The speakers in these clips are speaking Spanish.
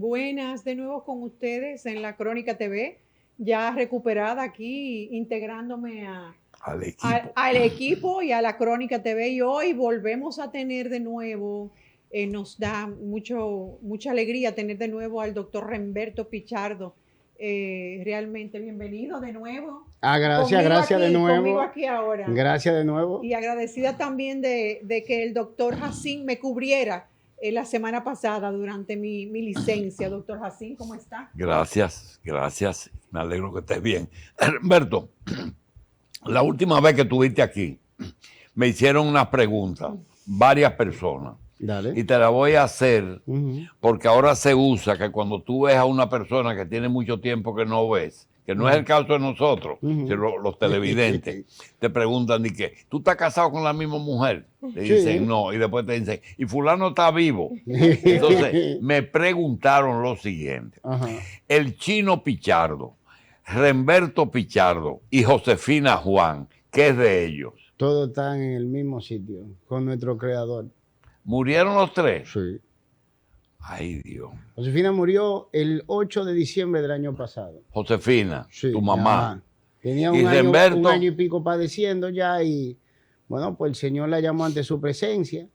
Buenas, de nuevo con ustedes en la Crónica TV, ya recuperada aquí, integrándome al equipo y a la Crónica TV. Y hoy volvemos a tener de nuevo, nos da mucha alegría tener de nuevo al doctor Remberto Pichardo. Realmente bienvenido de nuevo. Gracias de nuevo. Conmigo aquí ahora. Gracias de nuevo. Y agradecida también de que el doctor Jacín me cubriera la semana pasada durante mi licencia. Doctor Jacín, ¿cómo está? Gracias. Me alegro que estés bien. Humberto, la última vez que estuviste aquí, me hicieron unas preguntas, varias personas. Dale. Y te la voy a hacer porque ahora se usa que cuando tú ves a una persona que tiene mucho tiempo que no ves, que no es el caso de nosotros, sino los televidentes, te preguntan, ¿y qué? ¿Tú estás casado con la misma mujer? Te dicen no, y después te dicen, ¿y fulano está vivo? Entonces, me preguntaron lo siguiente. El Chino Pichardo, Remberto Pichardo y Josefina Juan, ¿qué es de ellos? Todos están en el mismo sitio, con nuestro creador. ¿Murieron los tres? Sí. Ay, Dios. Josefina murió el 8 de diciembre del año pasado. Josefina, sí, tu mamá. Tenía un año y pico padeciendo ya y, bueno, pues el Señor la llamó ante su presencia.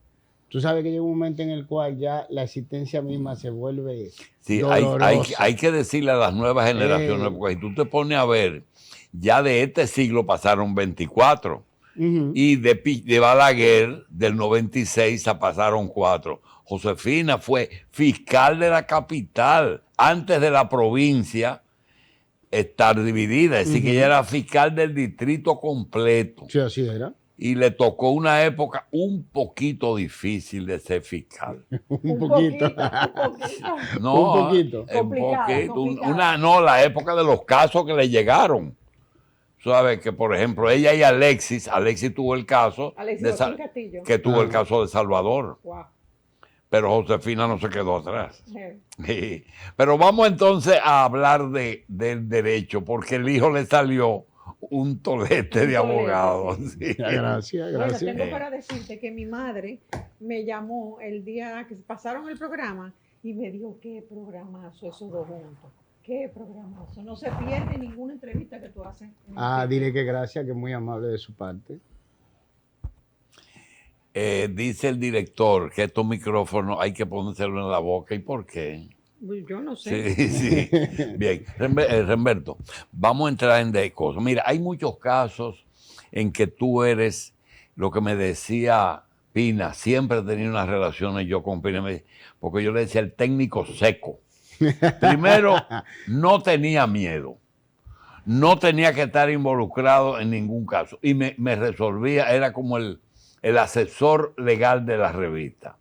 Tú sabes que llega un momento en el cual ya la existencia misma se vuelve dolorosa. Hay que decirle a las nuevas generaciones, porque si tú te pones a ver, ya de este siglo pasaron 24. Y de Balaguer, del 96, pasaron 4. Josefina fue fiscal de la capital, antes de la provincia estar dividida. Es decir, que ella era fiscal del distrito completo. Sí, así era. Y le tocó una época un poquito difícil de ser fiscal. Un poquito. No, un poquito. No, la época de los casos que le llegaron. Sabes que, por ejemplo, ella y Alexis tuvo el caso el caso de Salvador. Wow. Pero Josefina no se quedó atrás. Sí. Pero vamos entonces a hablar del derecho, porque el hijo le salió un tolete de abogado. Sí. Gracias. Bueno, tengo para decirte que mi madre me llamó el día que pasaron el programa y me dijo, qué programazo esos dos juntos. Qué programazo. No se pierde ninguna entrevista que tú haces. Dile que gracias, que es muy amable de su parte. Dice el director que estos micrófonos hay que ponérselo en la boca. ¿Y por qué? Yo no sé. Sí. Bien. Remberto, vamos a entrar en cosas. Mira, hay muchos casos en que tú eres, lo que me decía Pina, siempre he tenido unas relaciones yo con Pina, porque yo le decía el técnico seco. Primero, no tenía miedo, no tenía que estar involucrado en ningún caso y me resolvía, era como el asesor legal de la revista.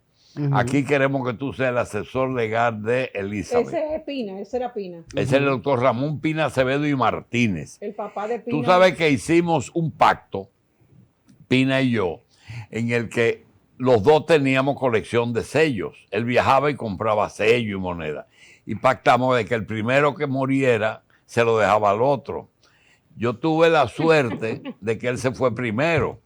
Aquí queremos que tú seas el asesor legal de Elizabeth. Ese es Pina, ese era Pina. Ese es el doctor Ramón Pina Acevedo y Martínez. El papá de Pina. Tú sabes que hicimos un pacto, Pina y yo, en el que los dos teníamos colección de sellos. Él viajaba y compraba sellos y moneda. Y pactamos de que el primero que muriera se lo dejaba al otro. Yo tuve la suerte de que él se fue primero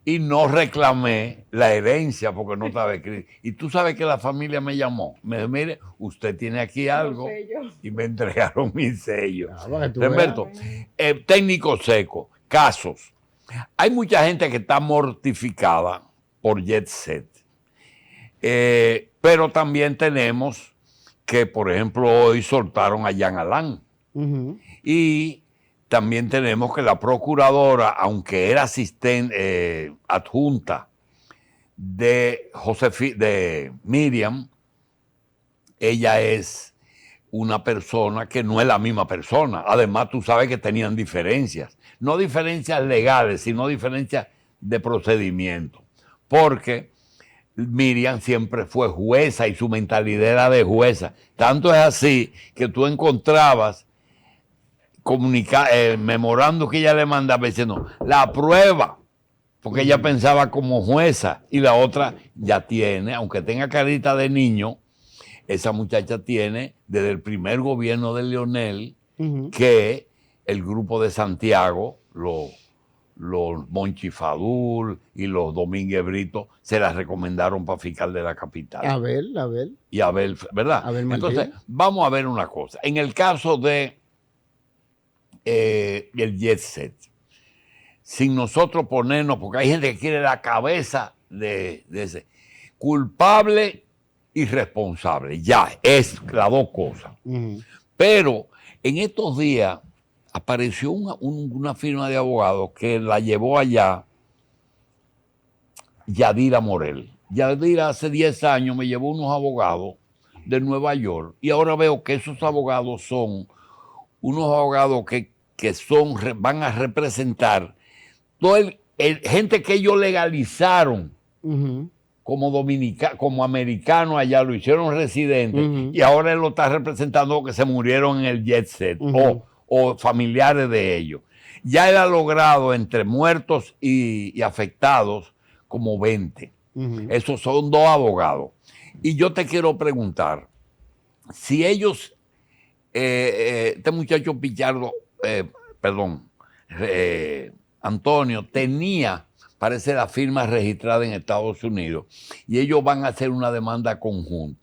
y no reclamé la herencia porque no estaba escrito. Y tú sabes que la familia me llamó. Me dijo, mire, usted tiene aquí algo. Y me entregaron mis sellos. Remberto, técnico seco, casos. Hay mucha gente que está mortificada por Jet Set. Pero también tenemos que, por ejemplo, hoy soltaron a Jean Alain. Y también tenemos que la procuradora, aunque era adjunta de Miriam, ella es una persona que no es la misma persona. Además, tú sabes que tenían diferencias. No diferencias legales, sino diferencias de procedimiento. Porque Miriam siempre fue jueza y su mentalidad era de jueza. Tanto es así que tú encontrabas memorando que ella le mandaba diciendo la prueba, porque ella pensaba como jueza y la otra ya tiene, aunque tenga carita de niño, esa muchacha tiene desde el primer gobierno de Leonel que el grupo de Santiago lo los Monchi Fadul y los Domínguez Brito se las recomendaron para fiscal de la capital. Abel. Y Abel, ¿verdad? Abel Entonces, vamos a ver una cosa. En el caso de el jet set, sin nosotros ponernos, porque hay gente que quiere la cabeza de ese, culpable y responsable, ya, es las dos cosas. Pero en estos días apareció una firma de abogados que la llevó allá Yadira Morel. Yadira hace 10 años me llevó unos abogados de Nueva York y ahora veo que esos abogados son unos abogados que van a representar todo gente que ellos legalizaron como americanos allá, lo hicieron residente y ahora él lo está representando que se murieron en el jet set o familiares de ellos. Ya él ha logrado entre muertos y afectados como 20. Esos son 2 abogados. Y yo te quiero preguntar, si ellos, este muchacho Pichardo, Antonio, tenía, parece, la firma registrada en Estados Unidos, y ellos van a hacer una demanda conjunta.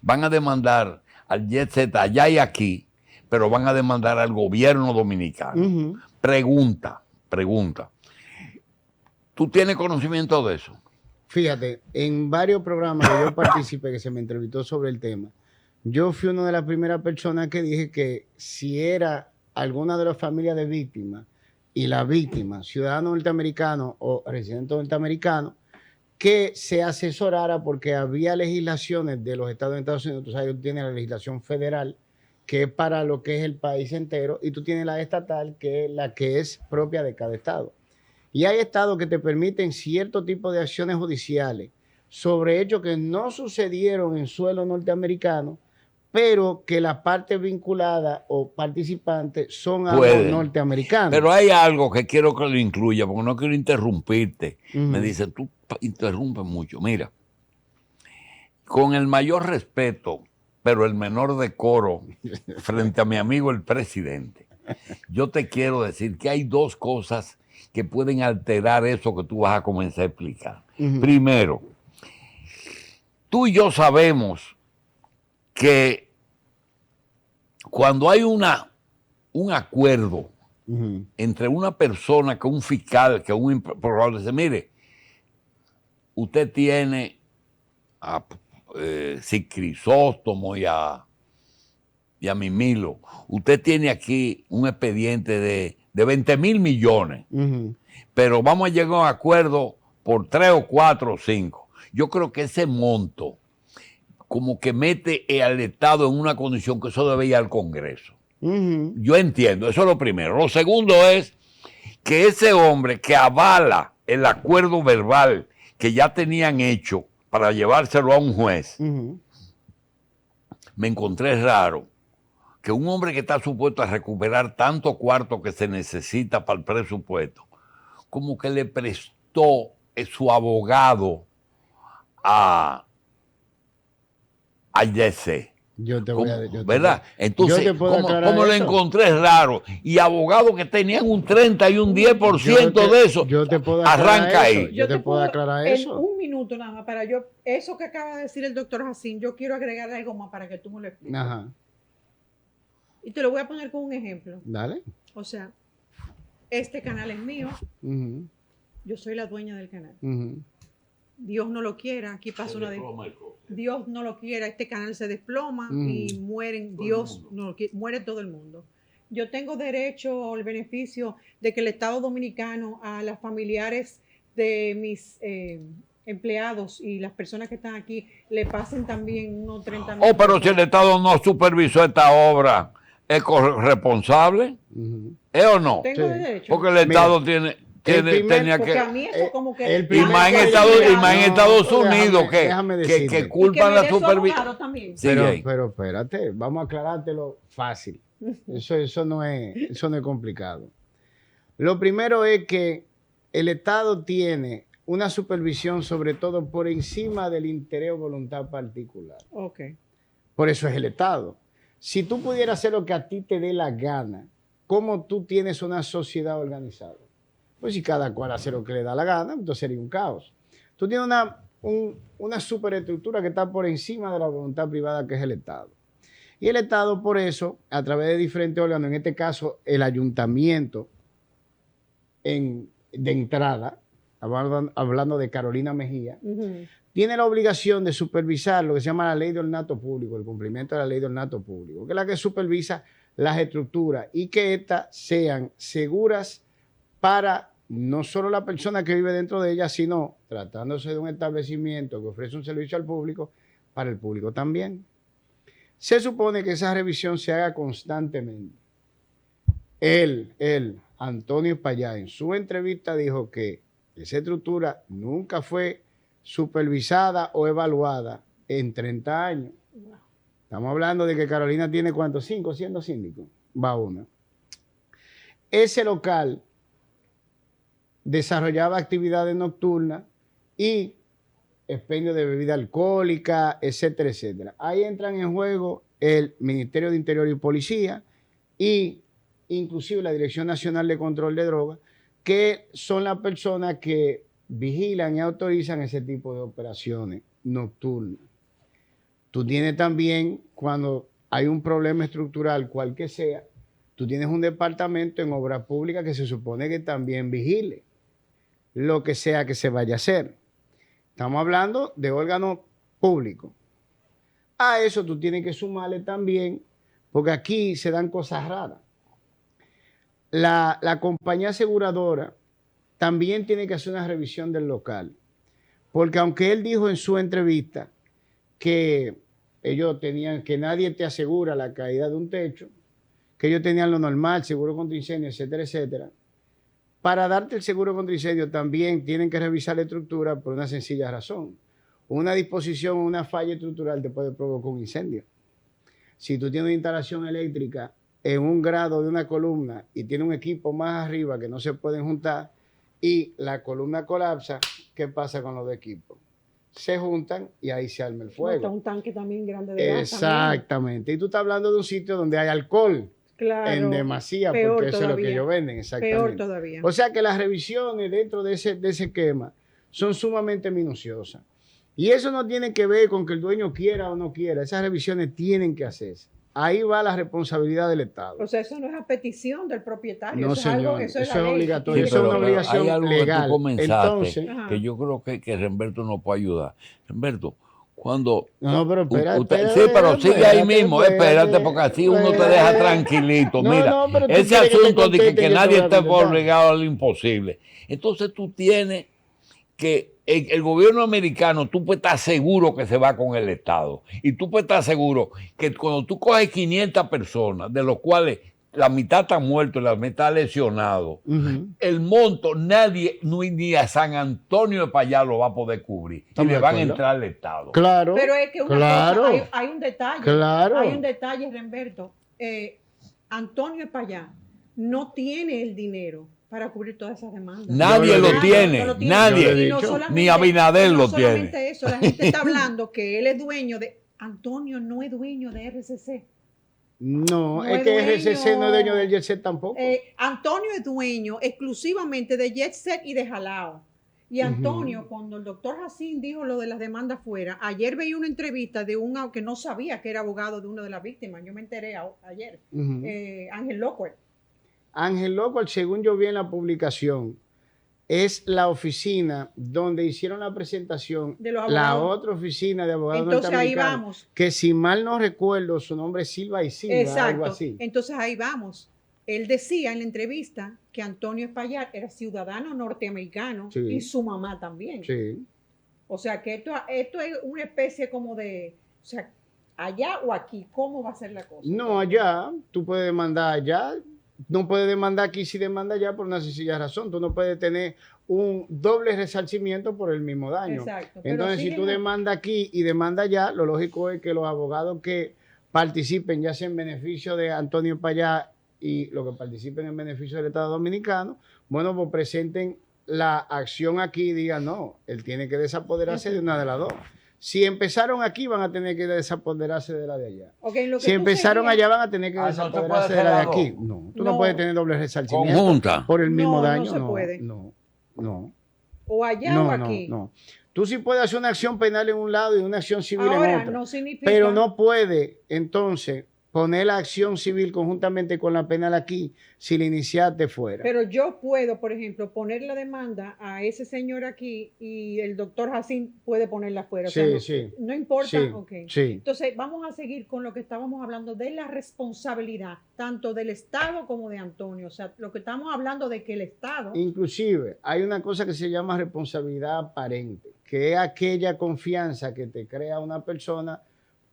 Van a demandar al jet set allá y aquí, pero van a demandar al gobierno dominicano. Pregunta. ¿Tú tienes conocimiento de eso? Fíjate, en varios programas que yo participé, que se me entrevistó sobre el tema, yo fui una de las primeras personas que dije que si era alguna de las familias de víctimas y la víctima, ciudadano norteamericano o residente norteamericano, que se asesorara porque había legislaciones de los estados de Estados Unidos. Tú sabes, tú tienes la legislación federal, que es para lo que es el país entero, y tú tienes la estatal, que es la que es propia de cada estado. Y hay estados que te permiten cierto tipo de acciones judiciales sobre hechos que no sucedieron en suelo norteamericano, pero que la parte vinculada o participante son norteamericanos. Pero hay algo que quiero que lo incluya, porque no quiero interrumpirte. Me dicen, tú interrumpes mucho. Mira, con el mayor respeto, pero el menor decoro frente a mi amigo el presidente, yo te quiero decir que hay 2 cosas que pueden alterar eso que tú vas a comenzar a explicar. Primero, tú y yo sabemos que cuando hay un acuerdo entre una persona, que un fiscal, que un probable, dice, mire, usted tiene a Crisóstomo y a Mimilo, usted tiene aquí un expediente de 20,000 millones, pero vamos a llegar a un acuerdo por 3 o 4 o 5. Yo creo que ese monto como que mete al Estado en una condición que eso debe ir al Congreso. Yo entiendo, eso es lo primero. Lo segundo es que ese hombre que avala el acuerdo verbal que ya tenían hecho para llevárselo a un juez, me encontré raro que un hombre que está supuesto a recuperar tanto cuarto que se necesita para el presupuesto, como que le prestó su abogado a DC. ¿Verdad? Entonces, ¿cómo lo encontré raro? Y abogados que tenían un 30 y un 10% de eso, arranca ahí. Yo te puedo aclarar eso. En un minuto nada más, para eso que acaba de decir el doctor Jacín, yo quiero agregar algo más para que tú me lo expliques. Ajá. Y te lo voy a poner con un ejemplo. Dale. O sea, este canal es mío. Yo soy la dueña del canal. Dios no lo quiera, aquí pasa Dios no lo quiera, este canal se desploma y mueren, muere todo el mundo. Yo tengo derecho al beneficio de que el Estado Dominicano, a las familiares de mis empleados y las personas que están aquí, le pasen también unos 30,000. Pero si el Estado no supervisó esta obra, ¿es responsable? ¿Es o no? Tengo derecho. Porque el Estado tenía que... A mí eso como que... Y más en Estados Unidos, que culpan la supervisión. Pero espérate, vamos a aclarártelo fácil. Eso no es complicado. Lo primero es que el Estado tiene una supervisión sobre todo por encima del interés o voluntad particular. Por eso es el Estado. Si tú pudieras hacer lo que a ti te dé la gana, ¿cómo tú tienes una sociedad organizada? Pues si cada cual hace lo que le da la gana, entonces sería un caos. Tú tienes una superestructura que está por encima de la voluntad privada, que es el Estado. Y el Estado, por eso, a través de diferentes órganos, en este caso el ayuntamiento, de entrada, hablando de Carolina Mejía, tiene la obligación de supervisar lo que se llama la ley de ornato público, el cumplimiento de la ley de ornato público, que es la que supervisa las estructuras y que éstas sean seguras para no solo la persona que vive dentro de ella, sino tratándose de un establecimiento que ofrece un servicio al público, para el público también. Se supone que esa revisión se haga constantemente. Antonio Espaillá, en su entrevista dijo que esa estructura nunca fue supervisada o evaluada en 30 años. Estamos hablando de que Carolina tiene, ¿cuántos? 5 siendo síndico. Va una. Ese local desarrollaba actividades nocturnas y expendio de bebida alcohólica, etcétera, etcétera. Ahí entran en juego el Ministerio de Interior y Policía y inclusive la Dirección Nacional de Control de Drogas, que son las personas que vigilan y autorizan ese tipo de operaciones nocturnas. Tú tienes también, cuando hay un problema estructural, cual que sea, tú tienes un departamento en obras públicas que se supone que también vigile lo que sea que se vaya a hacer. Estamos hablando de órganos públicos. A eso tú tienes que sumarle también, porque aquí se dan cosas raras. La compañía aseguradora también tiene que hacer una revisión del local, porque aunque él dijo en su entrevista que ellos tenían, que nadie te asegura la caída de un techo, que ellos tenían lo normal, seguro contra incendio, etcétera, etcétera. Para darte el seguro contra incendio también tienen que revisar la estructura por una sencilla razón. Una disposición o una falla estructural te puede provocar un incendio. Si tú tienes una instalación eléctrica en un grado de una columna y tiene un equipo más arriba que no se pueden juntar y la columna colapsa, ¿qué pasa con los equipos? Se juntan y ahí se arma el fuego. Está un tanque también grande de gas. Exactamente. Y tú estás hablando de un sitio donde hay alcohol. Claro, en demasía, porque eso es lo que ellos venden, exactamente. Peor todavía. O sea que las revisiones dentro de ese esquema son sumamente minuciosas. Y eso no tiene que ver con que el dueño quiera o no quiera. Esas revisiones tienen que hacerse. Ahí va la responsabilidad del Estado. O sea, eso no es a petición del propietario. No, eso señor, eso es obligatorio. Sí, eso es una obligación hay algo legal. Que tú comenzaste, entonces, que yo creo que Remberto nos puede ayudar. Remberto, cuando... No, pero espérate. Sí, pero sigue ahí mismo, espérate, porque así uno te deja tranquilito. Mira, ese asunto de que nadie esté obligado al imposible. Entonces tú tienes que el gobierno americano, tú puedes estar seguro que se va con el Estado. Y tú puedes estar seguro que cuando tú coges 500 personas, de los cuales la mitad están muertos y la mitad lesionados, el monto nadie, ni a San Antonio de Payá lo va a poder cubrir. Y le van a entrar al Estado. Claro. Pero es que cosa, hay un detalle. Claro. Hay un detalle, Remberto. Antonio de Payá no tiene el dinero para cubrir todas esas demandas. Nadie lo tiene. Nadie. Ni Abinader lo tiene. No solamente eso, la gente está hablando que él es dueño de... Antonio no es dueño de RCC. No, es que RCC no es dueño del Jet Set tampoco. Antonio es dueño exclusivamente de Jet Set y de Jalao. Y Antonio, cuando el doctor Jacín dijo lo de las demandas fuera, ayer veía una entrevista de un que no sabía que era abogado de una de las víctimas. Yo me enteré ayer. Ángel Lockhart. Ángel Lockhart, según yo vi en la publicación, es la oficina donde hicieron la presentación de los abogados. La otra oficina de abogados norteamericanos. Entonces ahí vamos. Que si mal no recuerdo, su nombre es Silva y Silva. Exacto. Algo así. Entonces ahí vamos. Él decía en la entrevista que Antonio Espaillat era ciudadano norteamericano y su mamá también. Sí. O sea que esto es una especie como de, o sea, allá o aquí, ¿cómo va a ser la cosa? No, allá, tú puedes demandar allá. No puedes demandar aquí si demanda allá por una sencilla razón. Tú no puedes tener un doble resarcimiento por el mismo daño. Exacto. Entonces, si tú demandas aquí y demandas allá, lo lógico es que los abogados que participen, ya sea en beneficio de Antonio Payá y los que participen en beneficio del Estado Dominicano, bueno, pues presenten la acción aquí y digan, no, él tiene que desapoderarse de una de las dos. Si empezaron aquí, van a tener que desapoderarse de la de allá. Okay, si empezaron allá, van a tener que desapoderarse de la de aquí. No, tú no puedes tener doble resarcimiento conjunta por el mismo daño. No se puede. No. O allá o aquí. No. Tú sí puedes hacer una acción penal en un lado y una acción civil Ahora, en otro. No significa... Pero no puede, entonces, poner la acción civil conjuntamente con la penal aquí si la iniciaste fuera. Pero yo puedo, por ejemplo, poner la demanda a ese señor aquí y el doctor Jacín puede ponerla afuera. No importa. Sí, okay. Sí. Entonces, vamos a seguir con lo que estábamos hablando de la responsabilidad, tanto del Estado como de Antonio. O sea, lo que estamos hablando de que el Estado... Inclusive, hay una cosa que se llama responsabilidad aparente, que es aquella confianza que te crea una persona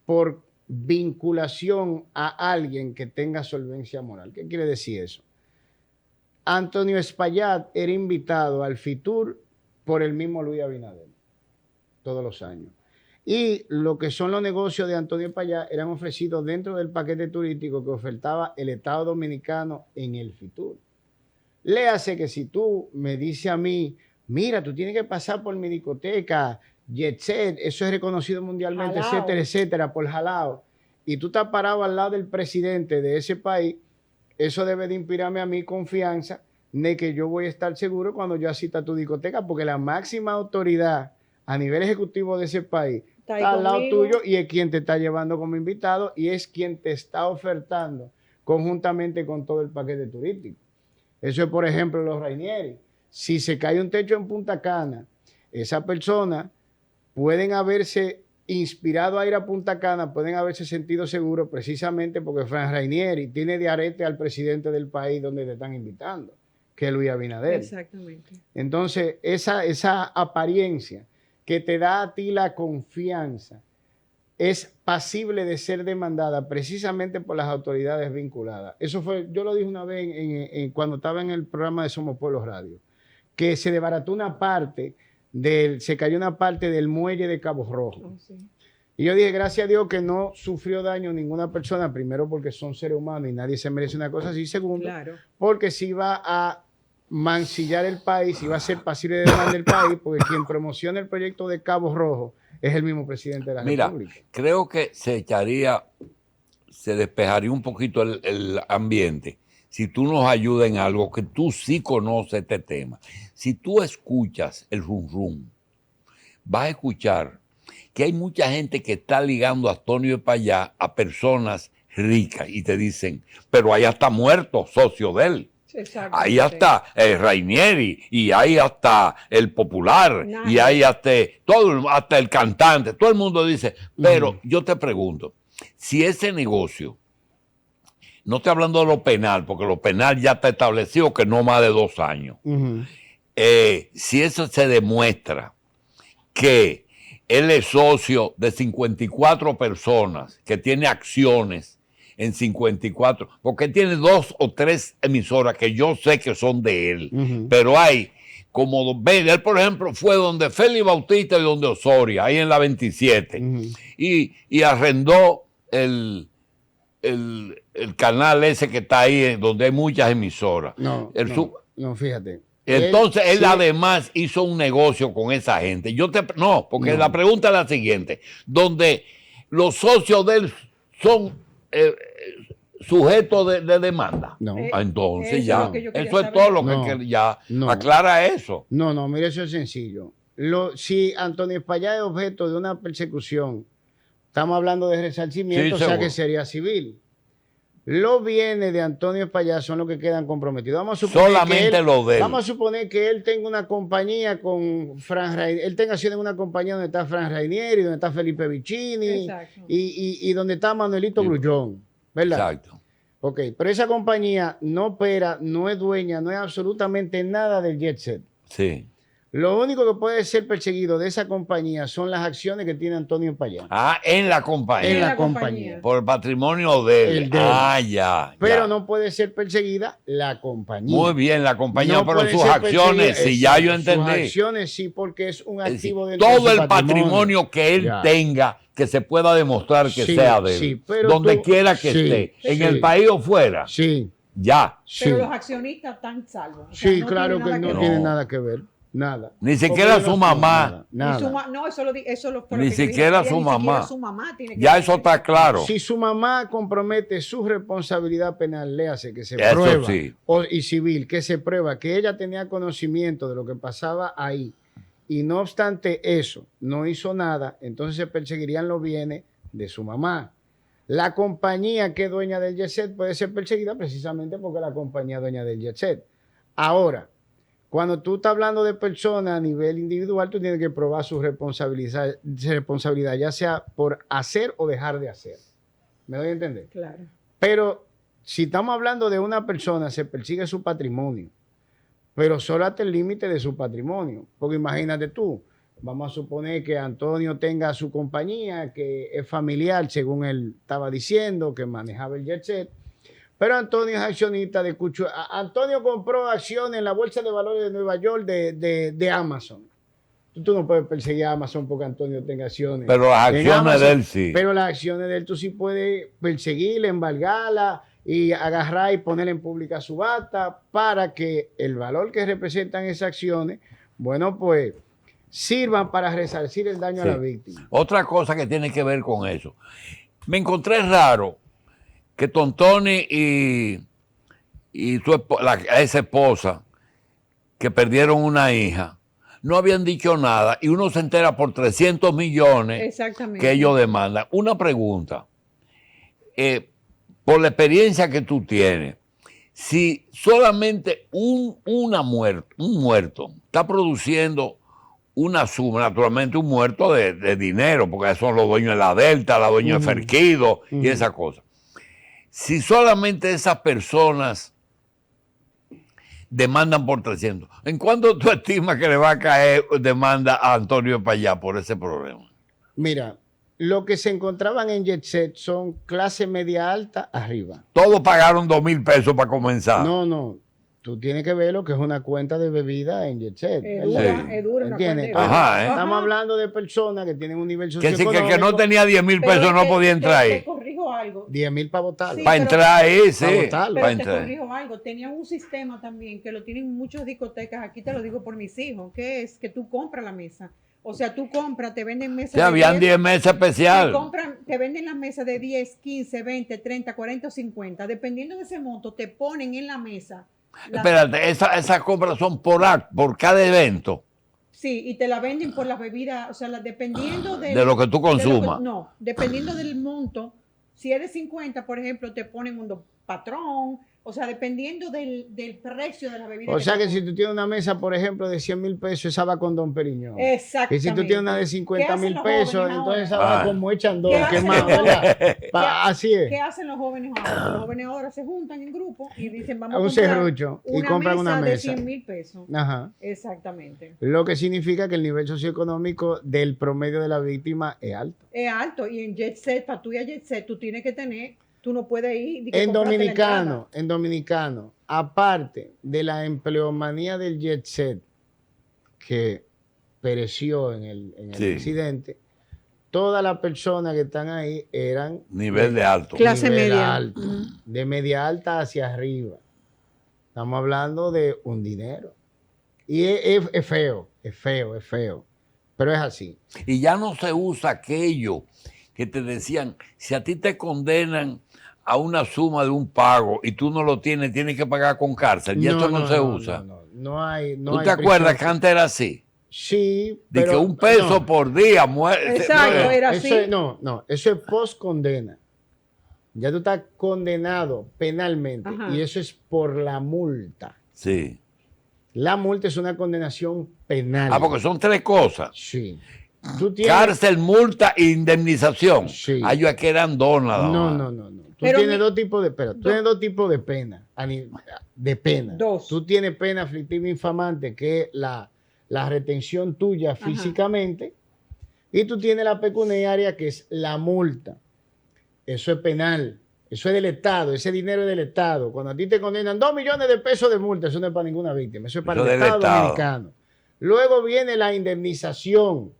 por vinculación a alguien que tenga solvencia moral. ¿Qué quiere decir eso? Antonio Espaillat era invitado al FITUR por el mismo Luis Abinader todos los años. Y lo que son los negocios de Antonio Espaillat eran ofrecidos dentro del paquete turístico que ofertaba el Estado Dominicano en el FITUR. Le hace que si tú me dices a mí, mira, tú tienes que pasar por mi discoteca, Jet Set, eso es reconocido mundialmente, Jalao. etcétera, etcétera, por Jalao, y tú estás parado al lado del presidente de ese país, eso debe de inspirarme a mí confianza de que yo voy a estar seguro cuando yo asista a tu discoteca, porque la máxima autoridad a nivel ejecutivo de ese país está al lado tuyo y es quien te está llevando como invitado y es quien te está ofertando conjuntamente con todo el paquete turístico. Eso es, por ejemplo, los Rainieri. Si se cae un techo en Punta Cana, esa persona pueden haberse inspirado a ir a Punta Cana, pueden haberse sentido seguros precisamente porque Frank Rainieri tiene de arete al presidente del país donde te están invitando, que es Luis Abinader. Exactamente. Entonces, esa apariencia que te da a ti la confianza es pasible de ser demandada precisamente por las autoridades vinculadas. Eso fue, yo lo dije una vez cuando estaba en el programa de Somos Pueblos Radio, que se desbarató una parte se cayó una parte del muelle de Cabo Rojo. Oh, sí. Y yo dije, gracias a Dios que no sufrió daño ninguna persona, primero porque son seres humanos y nadie se merece una cosa así, segundo, porque si iba a mancillar el país, iba a ser pasible de demanda del país, porque quien promociona el proyecto de Cabo Rojo es el mismo presidente de la República. Creo que se despejaría un poquito el ambiente si tú nos ayudas en algo que tú sí conoces este tema. Si tú escuchas el rum rum, vas a escuchar que hay mucha gente que está ligando a Antonio Espaillat a personas ricas y te dicen, pero allá está muerto, socio de él. Ahí está Rainieri y ahí está el popular y ahí hasta el cantante. Todo el mundo dice, pero yo te pregunto, si ese negocio, no estoy hablando de lo penal, porque lo penal ya está establecido que no más de 2 años. Si eso se demuestra que él es socio de 54 personas, que tiene acciones en 54, porque tiene 2 o 3 emisoras que yo sé que son de él, pero hay como, él por ejemplo fue donde Félix Bautista y donde Osoria, ahí en la 27, y arrendó el canal ese que está ahí, donde hay muchas emisoras. No, fíjate. Entonces él además hizo un negocio con esa gente. Porque la pregunta es la siguiente, donde los socios de él son sujetos de demanda. Entonces ya, eso es todo lo que ya aclara eso. No, mire, eso es sencillo. Si Antonio Espaillat es objeto de una persecución, estamos hablando de resarcimiento, o sea que sería civil. Los bienes de Antonio Espaillat son los que quedan comprometidos. Vamos a suponer solamente lo de él. Vamos a suponer que él tenga una compañía con Frank Rainieri, él tenga acciones en una compañía donde está Frank Rainieri, donde está Felipe Vicini y donde está Manuelito Grullón, ¿verdad? Exacto. Ok, pero esa compañía no opera, no es dueña, no es absolutamente nada del Jet Set. Sí. Lo único que puede ser perseguido de esa compañía son las acciones que tiene Antonio Espaillat. En la compañía. En la compañía. Por el patrimonio de él. Ya. Pero no puede ser perseguida la compañía. Muy bien, la compañía, pero sus acciones, si ya yo entendí. Sus acciones sí, porque es un activo de todo el patrimonio que él tenga, que se pueda demostrar que sea de él. Sí, pero donde quiera que esté, en el país o fuera. Sí. Ya. Pero los accionistas están salvos. Sí, claro que no tiene nada que ver. Nada. Ni siquiera su mamá. Nada. No, eso lo Ni siquiera su mamá. Su mamá tiene que ya eso está claro. Si su mamá compromete su responsabilidad penal, léase que se prueba, sí. Y civil, que se prueba que ella tenía conocimiento de lo que pasaba ahí, y no obstante eso, no hizo nada, entonces se perseguirían los bienes de su mamá. La compañía que es dueña del jet set puede ser perseguida precisamente porque la compañía es dueña del jet set. Ahora, cuando tú estás hablando de personas a nivel individual, tú tienes que probar su responsabilidad, ya sea por hacer o dejar de hacer. ¿Me doy a entender? Claro. Pero si estamos hablando de una persona, se persigue su patrimonio, pero solo hasta el límite de su patrimonio. Porque imagínate tú, vamos a suponer que Antonio tenga su compañía, que es familiar, según él estaba diciendo, que manejaba el jet set. Pero Antonio es accionista de Cucho. Antonio compró acciones en la Bolsa de Valores de Nueva York de Amazon. Tú no puedes perseguir a Amazon porque Antonio tenga acciones. Pero las acciones de él sí. Pero las acciones de él tú sí puedes perseguirla, embargarla y agarrar y ponerla en pública subasta para que el valor que representan esas acciones, bueno, pues sirvan para resarcir el daño a la víctima. Otra cosa que tiene que ver con eso. Me encontré raro que Tontoni y esa esposa que perdieron una hija no habían dicho nada y uno se entera por 300 millones que ellos demandan. Una pregunta, por la experiencia que tú tienes, si solamente un muerto está produciendo una suma, naturalmente un muerto de dinero, porque son los dueños de la Delta, los dueños de Ferquido y esas cosas. Si solamente esas personas demandan por 300, ¿en cuánto tú estimas que le va a caer demanda a Antonio Payá por ese problema? Mira, lo que se encontraban en jet set son clase media alta arriba. Todos pagaron 2,000 pesos para comenzar. No. Tú tienes que ver lo que es una cuenta de bebida en jet set. Es dura. ¿Entiendes? Estamos hablando de personas que tienen un nivel socioeconómico. Que no tenía 10,000 pesos no podía entrar ahí. Te corrijo algo. 10,000 para votarlo. Para entrar ahí, sí. Pero te corrijo algo. Tenían un sistema también que lo tienen muchas discotecas. Aquí te lo digo por mis hijos, que es que tú compras la mesa. O sea, tú compras, te venden mesas. Habían 10 mesas especiales. Te venden las mesas de 10, 15, 20, 30, 40 o 50. Dependiendo de ese monto, te ponen en la mesa. Espérate, esas compras son por cada evento. Sí, y te la venden por las bebidas, o sea, dependiendo de lo que tú consumas. Dependiendo del monto. Si es de 50, por ejemplo, te ponen un patrón. O sea, dependiendo del precio de la bebida. O sea que si tú tienes una mesa, por ejemplo, de 100,000 pesos, esa va con Don Periñón. Exactamente. Y si tú tienes una de 50,000 pesos, entonces esa va con Moechandón. Así es. ¿Qué hacen los jóvenes ahora? Los jóvenes ahora se juntan en grupo y dicen, vamos a un serrucho y compran una mesa de 100,000 pesos. Ajá. Exactamente. Lo que significa que el nivel socioeconómico del promedio de la víctima es alto. Es alto. Y en jet set, para tú ir a jet set, tú tienes que tener... Tú no puedes ir. En dominicano, aparte de la empleomanía del jet set que pereció en el incidente, todas las personas que están ahí eran nivel de alto. Clase media. Alto, de media alta hacia arriba. Estamos hablando de un dinero. Y es feo. Pero es así. Y ya no se usa aquello que te decían, si a ti te condenan a una suma de un pago y tú no lo tienes, tienes que pagar con cárcel. Y esto no se usa. No hay. ¿Tú te acuerdas que antes era así? Sí. De que $1 peso por día muere. Exacto, era así. Eso es post condena. Ya tú estás condenado penalmente. Ajá. Y eso es por la multa. Sí. La multa es una condenación penal. Porque son 3 cosas. Sí. Cárcel, multa e indemnización. Sí. Yo aquí eran 2 nada más. No. Tú tienes dos tipos de pena. De pena. 2. Tú tienes pena aflictiva infamante, que es la retención tuya físicamente. Y tú tienes la pecuniaria, que es la multa. Eso es penal. Eso es del Estado. Ese dinero es del Estado. Cuando a ti te condenan 2 millones de pesos de multa, eso no es para ninguna víctima. Eso es para el Estado dominicano. Luego viene la indemnización,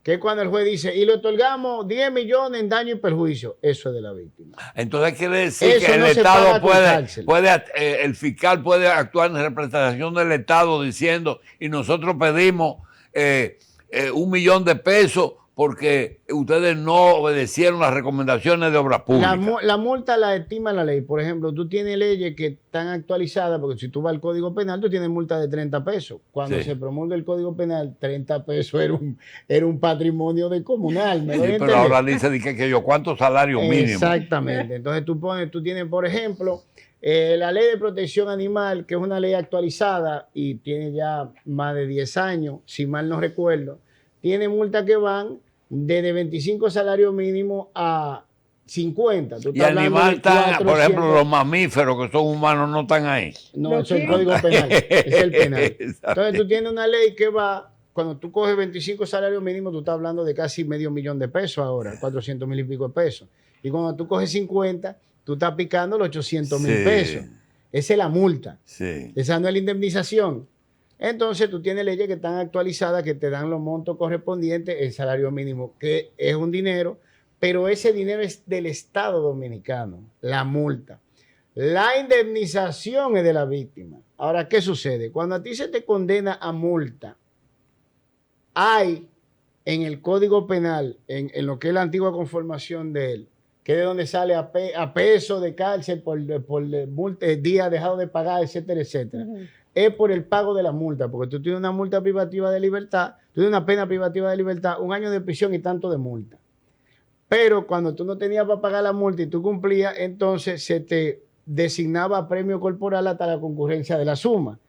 que es cuando el juez dice, y le otorgamos 10 millones en daño y perjuicio. Eso es de la víctima. Entonces quiere decir eso que el Estado el fiscal puede actuar en representación del Estado diciendo, y nosotros pedimos 1 millón de pesos porque ustedes no obedecieron las recomendaciones de obras públicas. La multa la estima la ley. Por ejemplo, tú tienes leyes que están actualizadas, porque si tú vas al Código Penal, tú tienes multa de 30 pesos. Cuando se promulga el Código Penal, 30 pesos era un patrimonio descomunal. Pero ahora dice que yo, ¿cuántos salarios mínimos? Exactamente. Entonces tú tienes, por ejemplo, la ley de protección animal, que es una ley actualizada y tiene ya más de 10 años, si mal no recuerdo, tiene multas que van desde 25 salarios mínimos a 50. Y animal están, por ejemplo, los mamíferos que son humanos no están ahí. No, eso es el Código Penal. Es el penal. Entonces tú tienes una ley que va, cuando tú coges 25 salarios mínimos, tú estás hablando de casi $500,000 de pesos ahora, 400,000 y pico de pesos. Y cuando tú coges 50, tú estás picando los 800,000 pesos. Esa es la multa. Esa no es la indemnización. Entonces tú tienes leyes que están actualizadas que te dan los montos correspondientes, el salario mínimo, que es un dinero, pero ese dinero es del Estado dominicano, la multa. La indemnización es de la víctima. Ahora, ¿qué sucede? Cuando a ti se te condena a multa, hay en el Código Penal, en lo que es la antigua conformación de él, que es de donde sale a peso de cárcel por multa, días dejado de pagar, etcétera, etcétera. Es por el pago de la multa, porque tú tienes una multa privativa de libertad, tú tienes una pena privativa de libertad, 1 año de prisión y tanto de multa. Pero cuando tú no tenías para pagar la multa y tú cumplías, entonces se te designaba premio corporal hasta la concurrencia de la suma.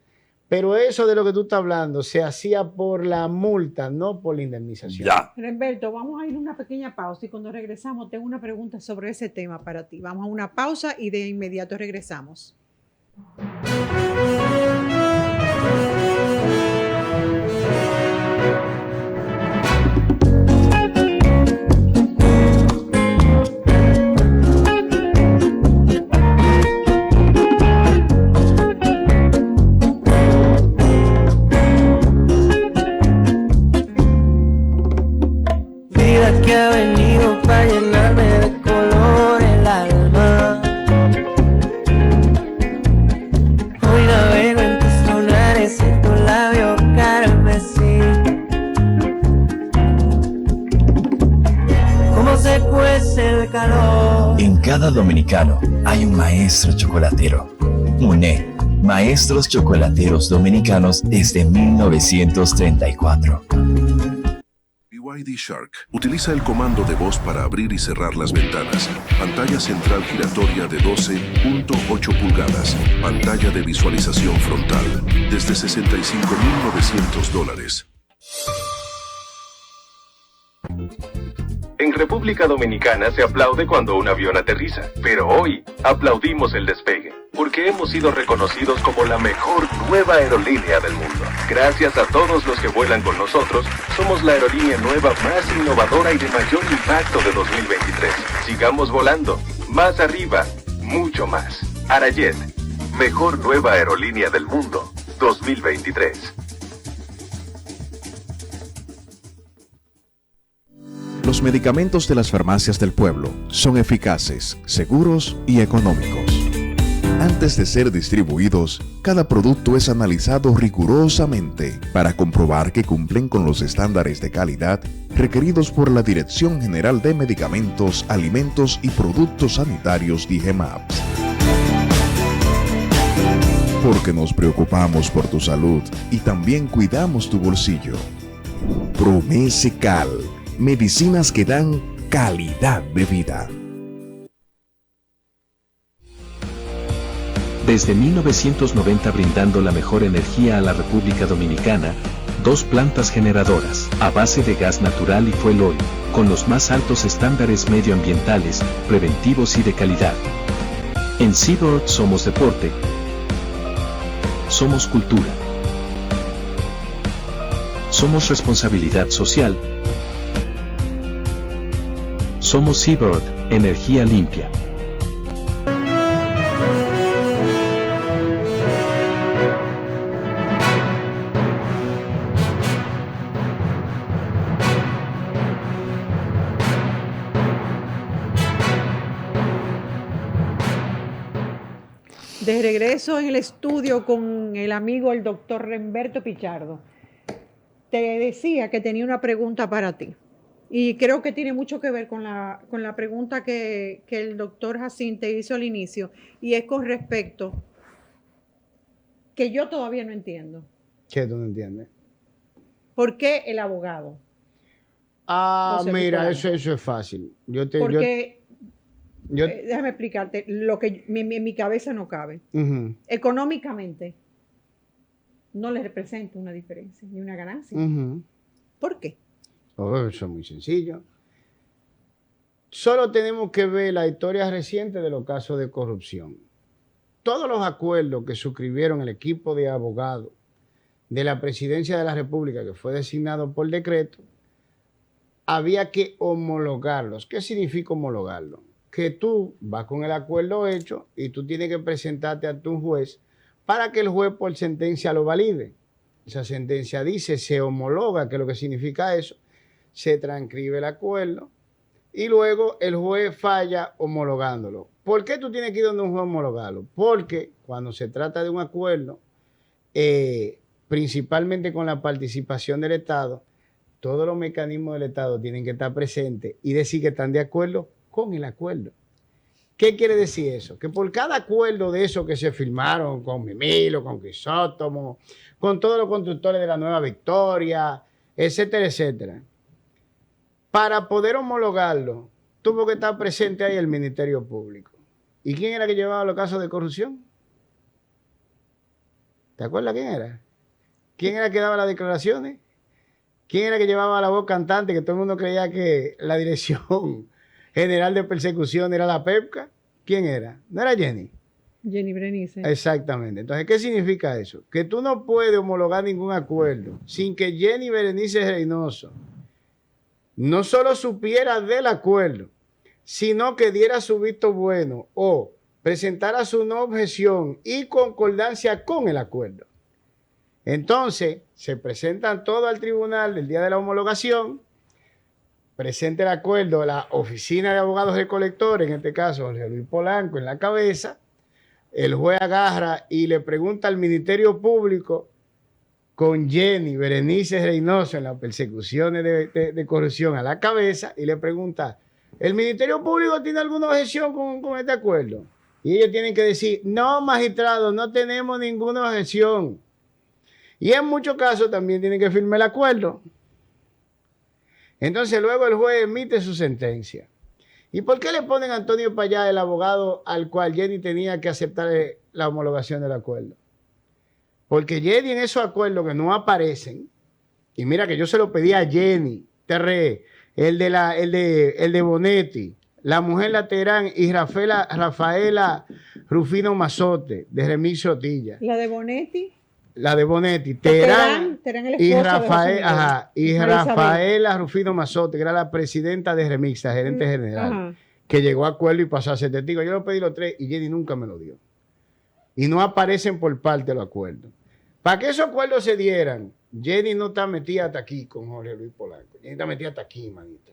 Pero eso de lo que tú estás hablando se hacía por la multa, no por la indemnización. Ya. Humberto, vamos a ir a una pequeña pausa y cuando regresamos tengo una pregunta sobre ese tema para ti. Vamos a una pausa y de inmediato regresamos. Vida que ha venido para llenarme de color el alma. Hoy navego en tus lunares y tu labio carmesí. Cómo se cuece el calor. En cada dominicano hay un maestro chocolatero. UNE, Maestros Chocolateros Dominicanos desde 1934. BYD Shark utiliza el comando de voz para abrir y cerrar las ventanas. Pantalla central giratoria de 12.8 pulgadas. Pantalla de visualización frontal desde $65,900. En República Dominicana se aplaude cuando un avión aterriza, pero hoy aplaudimos el despegue, porque hemos sido reconocidos como la mejor nueva aerolínea del mundo. Gracias a todos los que vuelan con nosotros, somos la aerolínea nueva más innovadora y de mayor impacto de 2023. Sigamos volando, más arriba, mucho más. Arayet, mejor nueva aerolínea del mundo, 2023. Los medicamentos de las farmacias del pueblo son eficaces, seguros y económicos. Antes de ser distribuidos, cada producto es analizado rigurosamente para comprobar que cumplen con los estándares de calidad requeridos por la Dirección General de Medicamentos, Alimentos y Productos Sanitarios DIGEMAPS. Porque nos preocupamos por tu salud y también cuidamos tu bolsillo. Promesecal. Medicinas que dan calidad de vida. Desde 1990 brindando la mejor energía a la República Dominicana, 2 plantas generadoras, a base de gas natural y fuel oil, con los más altos estándares medioambientales, preventivos y de calidad. En Seabird somos deporte, somos cultura, somos responsabilidad social, somos Seabird, energía limpia. De regreso en el estudio con el amigo, el doctor Remberto Pichardo. Te decía que tenía una pregunta para ti. Y creo que tiene mucho que ver con la pregunta que el doctor Jacín te hizo al inicio. Y es con respecto que yo todavía no entiendo. ¿Qué tú no entiendes? ¿Por qué el abogado? Mira, eso es fácil. Déjame explicarte lo que en mi cabeza no cabe. Económicamente no le representa una diferencia ni una ganancia. ¿Por qué? Eso es muy sencillo. Solo tenemos que ver la historia reciente de los casos de corrupción. Todos los acuerdos que suscribieron el equipo de abogados de la Presidencia de la República, que fue designado por decreto, había que homologarlos. ¿Qué significa homologarlos? Que tú vas con el acuerdo hecho y tú tienes que presentarte ante un juez para que el juez por sentencia lo valide. Esa sentencia dice, se homologa, que es lo que significa eso, se transcribe el acuerdo y luego el juez falla homologándolo. ¿Por qué tú tienes que ir donde un juez homologarlo? Porque cuando se trata de un acuerdo, principalmente con la participación del Estado, todos los mecanismos del Estado tienen que estar presentes y decir que están de acuerdo con el acuerdo. ¿Qué quiere decir eso? Que por cada acuerdo de esos que se firmaron con Mimilo, con Crisóstomo, con todos los constructores de la Nueva Victoria, etcétera, etcétera, para poder homologarlo, tuvo que estar presente ahí el Ministerio Público. ¿Y quién era que llevaba los casos de corrupción? ¿Te acuerdas quién era? ¿Quién era que daba las declaraciones? ¿Quién era que llevaba la voz cantante? Que todo el mundo creía que la Dirección General de Persecución era la PEPCA. ¿Quién era? ¿No era Jenny? Jenny Berenice. Exactamente. Entonces, ¿qué significa eso? Que tú no puedes homologar ningún acuerdo sin que Jenny Berenice Reynoso no solo supiera del acuerdo, sino que diera su visto bueno o presentara su no objeción y concordancia con el acuerdo. Entonces, se presentan todos al tribunal el día de la homologación, presenta el acuerdo a la oficina de abogados recolectores, en este caso Jorge Luis Polanco en la cabeza, el juez agarra y le pregunta al Ministerio Público con Jenny Berenice Reynoso en las persecuciones de corrupción a la cabeza y le pregunta, ¿el Ministerio Público tiene alguna objeción con este acuerdo? Y ellos tienen que decir, no, magistrado, no tenemos ninguna objeción. Y en muchos casos también tienen que firmar el acuerdo. Entonces luego el juez emite su sentencia. ¿Y por qué le ponen a Antonio Payá, el abogado al cual Jenny tenía que aceptar la homologación del acuerdo? Porque Jenny en esos acuerdos que no aparecen, y mira que yo se lo pedí a Jenny, Terré, el de Bonetti, la mujer lateral y Rafaela Rufino Mazote, de Remix Sotilla. ¿La de Bonetti? La de Bonetti, Terán y Rafaela Rufino Mazote, que era la presidenta de Remix, la gerente general, que llegó a acuerdo y pasó a ser testigo. Yo lo pedí los tres y Jenny nunca me lo dio. Y no aparecen por parte de los acuerdos. Para que esos acuerdos se dieran, Jenny no está metida hasta aquí con Jorge Luis Polanco. Jenny está metida hasta aquí, manita.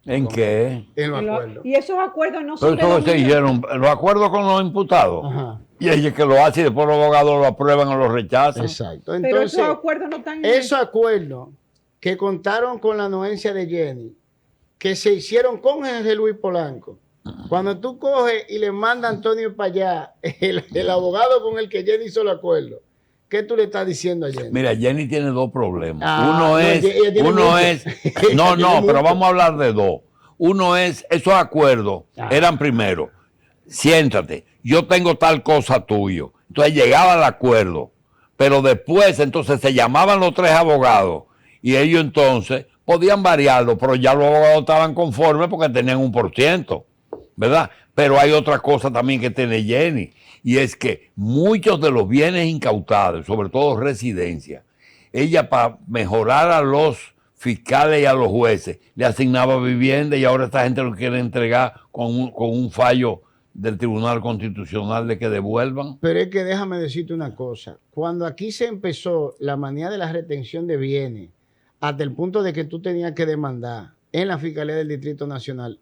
¿En qué? En los acuerdos. Y esos acuerdos no son... Pero eso se hicieron, los acuerdos con los imputados. Ajá. Y ella que lo hace y después los abogados lo aprueban o lo rechazan. Exacto. Entonces, pero esos acuerdos no están... Esos acuerdos que contaron con la anuencia de Jenny, que se hicieron con Jorge Luis Polanco, cuando tú coges y le manda a Antonio Payá, el abogado con el que Jenny hizo el acuerdo, ¿qué tú le estás diciendo a Jenny? Mira, Jenny tiene dos problemas. Pero vamos a hablar de dos. Uno es, esos acuerdos eran primero, siéntate, yo tengo tal cosa tuyo. Entonces llegaba al acuerdo, pero después entonces se llamaban los tres abogados y ellos entonces podían variarlo, pero ya los abogados estaban conformes porque tenían 1%, ¿verdad? Pero hay otra cosa también que tiene Jenny, y es que muchos de los bienes incautados, sobre todo residencias, ella para mejorar a los fiscales y a los jueces le asignaba vivienda y ahora esta gente lo quiere entregar con un fallo del Tribunal Constitucional de que devuelvan. Pero es que déjame decirte una cosa, cuando aquí se empezó la manía de la retención de bienes, hasta el punto de que tú tenías que demandar en la Fiscalía del Distrito Nacional,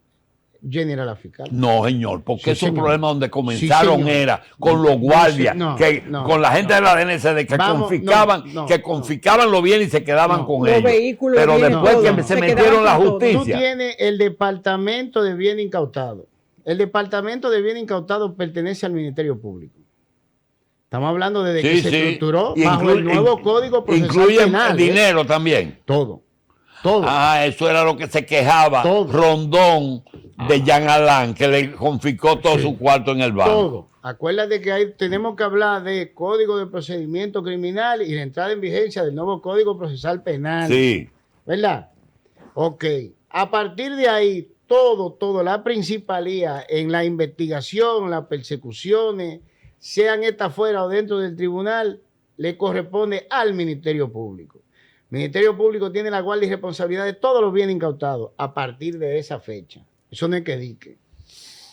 Jenny era la fiscal. No, señor, porque Sí, esos señor. problemas donde comenzaron señor. era con los guardias, con la gente de la DNCD que confiscaban los bienes y se quedaban con Los ellos. vehículos, Pero bienes, después todo. que se Se metieron quedaban la con todo. justicia. Tú tienes el Departamento de Bienes Incautados. El Departamento de Bienes Incautados pertenece al Ministerio Público. Estamos hablando desde que se estructuró bajo el nuevo Código Procesal Incluye Penal. el dinero también. Todo. Eso era lo que se quejaba Rondón de Jean Alain, que le confiscó todo su cuarto en el banco. Todo. Acuérdate que tenemos que hablar de Código de Procedimiento Criminal y la entrada en vigencia del nuevo Código Procesal Penal. Sí. ¿Verdad? Ok. A partir de ahí, todo, la principalía en la investigación, las persecuciones, sean estas fuera o dentro del tribunal, le corresponde al Ministerio Público. El Ministerio Público tiene la guardia y responsabilidad de todos los bienes incautados a partir de esa fecha. Eso no es que dique.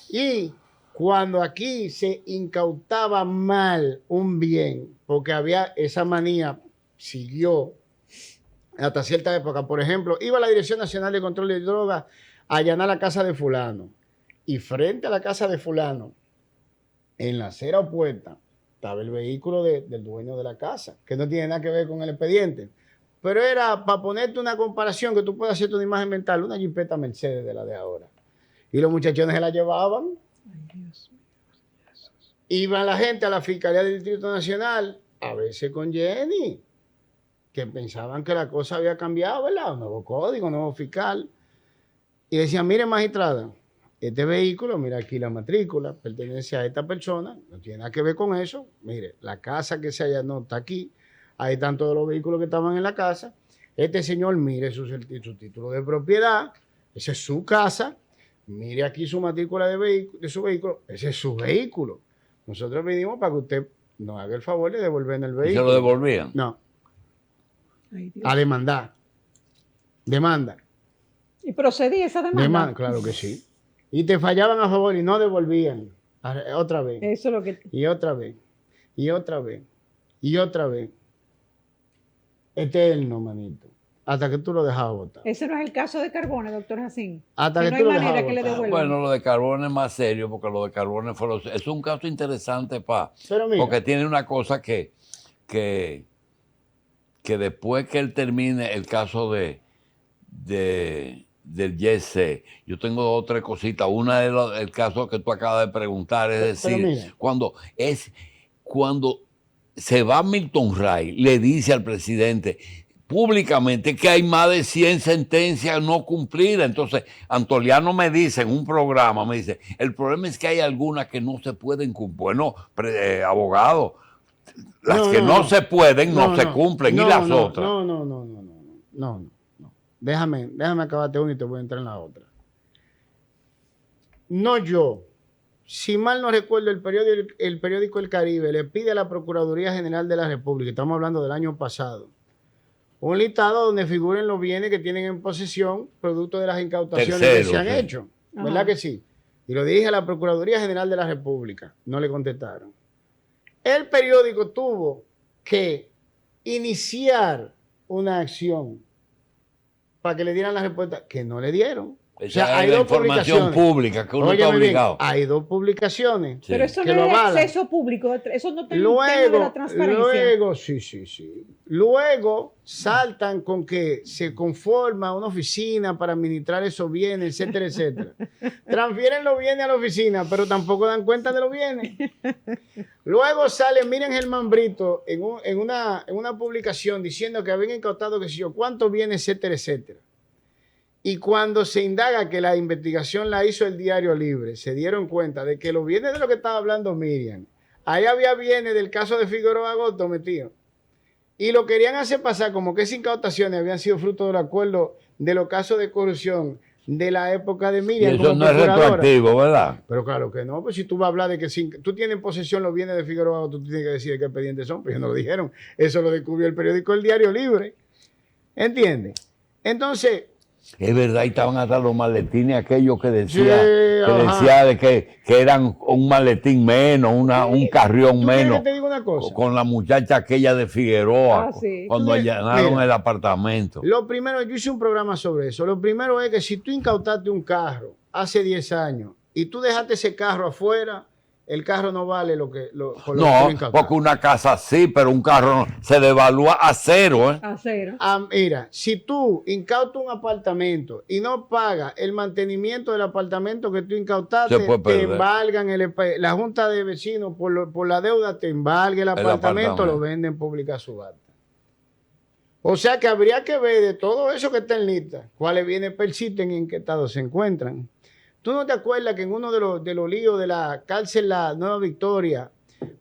Y cuando aquí se incautaba mal un bien, porque había esa manía, siguió hasta cierta época. Por ejemplo, iba a la Dirección Nacional de Control de Drogas a allanar la casa de fulano. Y frente a la casa de fulano, en la acera opuesta, estaba el vehículo del dueño de la casa, que no tiene nada que ver con el expediente. Pero era para ponerte una comparación, que tú puedas hacerte una imagen mental, una jipeta Mercedes de la de ahora. Y los muchachones se la llevaban. Iban la gente a la Fiscalía del Distrito Nacional, a veces con Jenny, que pensaban que la cosa había cambiado, ¿verdad? Un nuevo código, un nuevo fiscal. Y decían, mire, magistrada, este vehículo, mira aquí la matrícula, pertenece a esta persona, no tiene nada que ver con eso. Mire, la casa que se allanó está aquí. Ahí están todos los vehículos que estaban en la casa. Este señor, mire su título de propiedad. Esa es su casa. Mire aquí su matrícula de su vehículo. Ese es su vehículo. Nosotros vinimos para que usted nos haga el favor de devolvernos el vehículo. ¿Y se lo devolvían? No. A demandar. Demanda. ¿Y procedía esa demanda? Claro que sí. Y te fallaban a favor y no devolvían. Otra vez. Eso es lo que... Y otra vez. Y otra vez. Y otra vez. Eterno, manito. Hasta que tú lo dejabas votar. Ese no es el caso de Carbone, doctor Jacín. Hasta que no tú hay lo manera dejabas que le votar. devuelvan. Bueno, lo de Carbone es más serio, porque lo de Carbone es un caso interesante, Pero mira, porque tiene una cosa que después que él termine el caso del YC, yo tengo 2 o 3 cositas. Una es el caso que tú acabas de preguntar, es decir, cuando se va Milton Ray, le dice al presidente públicamente que hay más de 100 sentencias no cumplidas. Entonces, Antoliano me dice en un programa, el problema es que hay algunas que no se pueden cumplir. Bueno, abogado, las que no se pueden no se cumplen, y las otras. No. Déjame acabarte una y te voy a entrar en la otra. No yo. Si mal no recuerdo, el periódico El Caribe le pide a la Procuraduría General de la República, estamos hablando del año pasado, un listado donde figuren los bienes que tienen en posesión producto de las incautaciones que se han hecho. ¿Verdad que sí? Y lo dije a la Procuraduría General de la República. No le contestaron. El periódico tuvo que iniciar una acción para que le dieran la respuesta que no le dieron. Esa hay 2 información pública que uno está obligado. Hay 2 publicaciones. Sí. Pero eso no es acceso público, eso no tiene un tema de la transparencia. Sí. Luego saltan con que se conforma una oficina para administrar esos bienes, etcétera, etcétera. Transfieren los bienes a la oficina, pero tampoco dan cuenta de los bienes. Luego sale, miren Germán Brito en una publicación diciendo que habían incautado que sé yo cuántos bienes, etcétera, etcétera. Y cuando se indaga, que la investigación la hizo el Diario Libre, se dieron cuenta de que los bienes de lo que estaba hablando Miriam, ahí había bienes del caso de Figueroa Agosto metido. Y lo querían hacer pasar como que esas incautaciones habían sido fruto del acuerdo de los casos de corrupción de la época de Miriam. Y eso no es retroactivo, ¿verdad? Pero claro que no, pues si tú vas a hablar de que tú tienes en posesión los bienes de Figueroa Agosto, tú tienes que decir de qué expedientes son, pero ellos no lo dijeron. Eso lo descubrió el periódico El Diario Libre. ¿Entiendes? Entonces... Es verdad, y estaban hasta los maletines aquellos que decía de que eran un maletín menos, un carrión menos. Te digo una cosa. Con la muchacha aquella de Figueroa, cuando allanaron el apartamento. Lo primero, yo hice un programa sobre eso. Lo primero es que si tú incautaste un carro hace 10 años y tú dejaste ese carro afuera, el carro no vale lo que no, porque una casa sí, pero un carro se devalúa a cero. A cero. Mira, si tú incautas un apartamento y no pagas el mantenimiento del apartamento que tú incautaste, te embargan la junta de vecinos por la deuda, te embarga el apartamento, lo venden en pública subasta. O sea que habría que ver de todo eso que está en lista, cuáles bienes persisten y en qué estado se encuentran. ¿Tú no te acuerdas que en uno de los líos de la cárcel La Nueva Victoria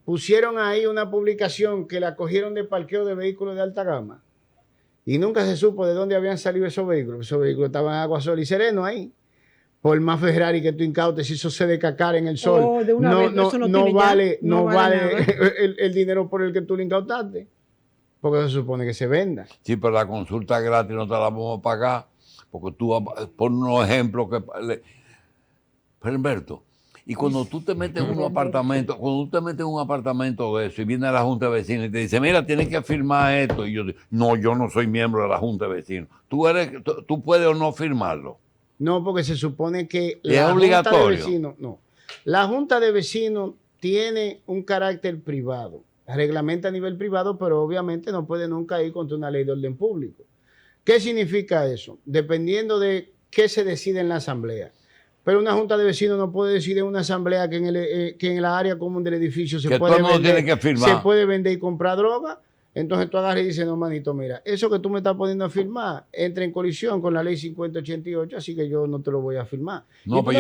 pusieron ahí una publicación que la cogieron de parqueo de vehículos de alta gama? Y nunca se supo de dónde habían salido esos vehículos. Esos vehículos estaban en Agua Sol y Sereno ahí. Por más Ferrari que tú incautes, si eso se decacara en el sol, no vale el dinero por el que tú lo incautaste. Porque se supone que se venda. Sí, pero la consulta gratis no te la vamos a pagar. Porque tú pon unos ejemplos que... Pero Humberto, y cuando tú te metes en un apartamento, de eso y viene la Junta de Vecinos y te dice, mira, tienes que firmar esto, y yo digo, no, yo no soy miembro de la Junta de Vecinos. ¿Tú puedes o no firmarlo? No, porque se supone que es obligatorio. La Junta de Vecinos tiene un carácter privado, reglamenta a nivel privado, pero obviamente no puede nunca ir contra una ley de orden público. ¿Qué significa eso? Dependiendo de qué se decide en la asamblea. Pero una junta de vecinos no puede decir en una asamblea que en la área común del edificio se puede vender y comprar droga. Entonces tú agarras y dices, no, manito, mira, eso que tú me estás poniendo a firmar entra en colisión con la ley 5088, así que yo no te lo voy a firmar. No, pero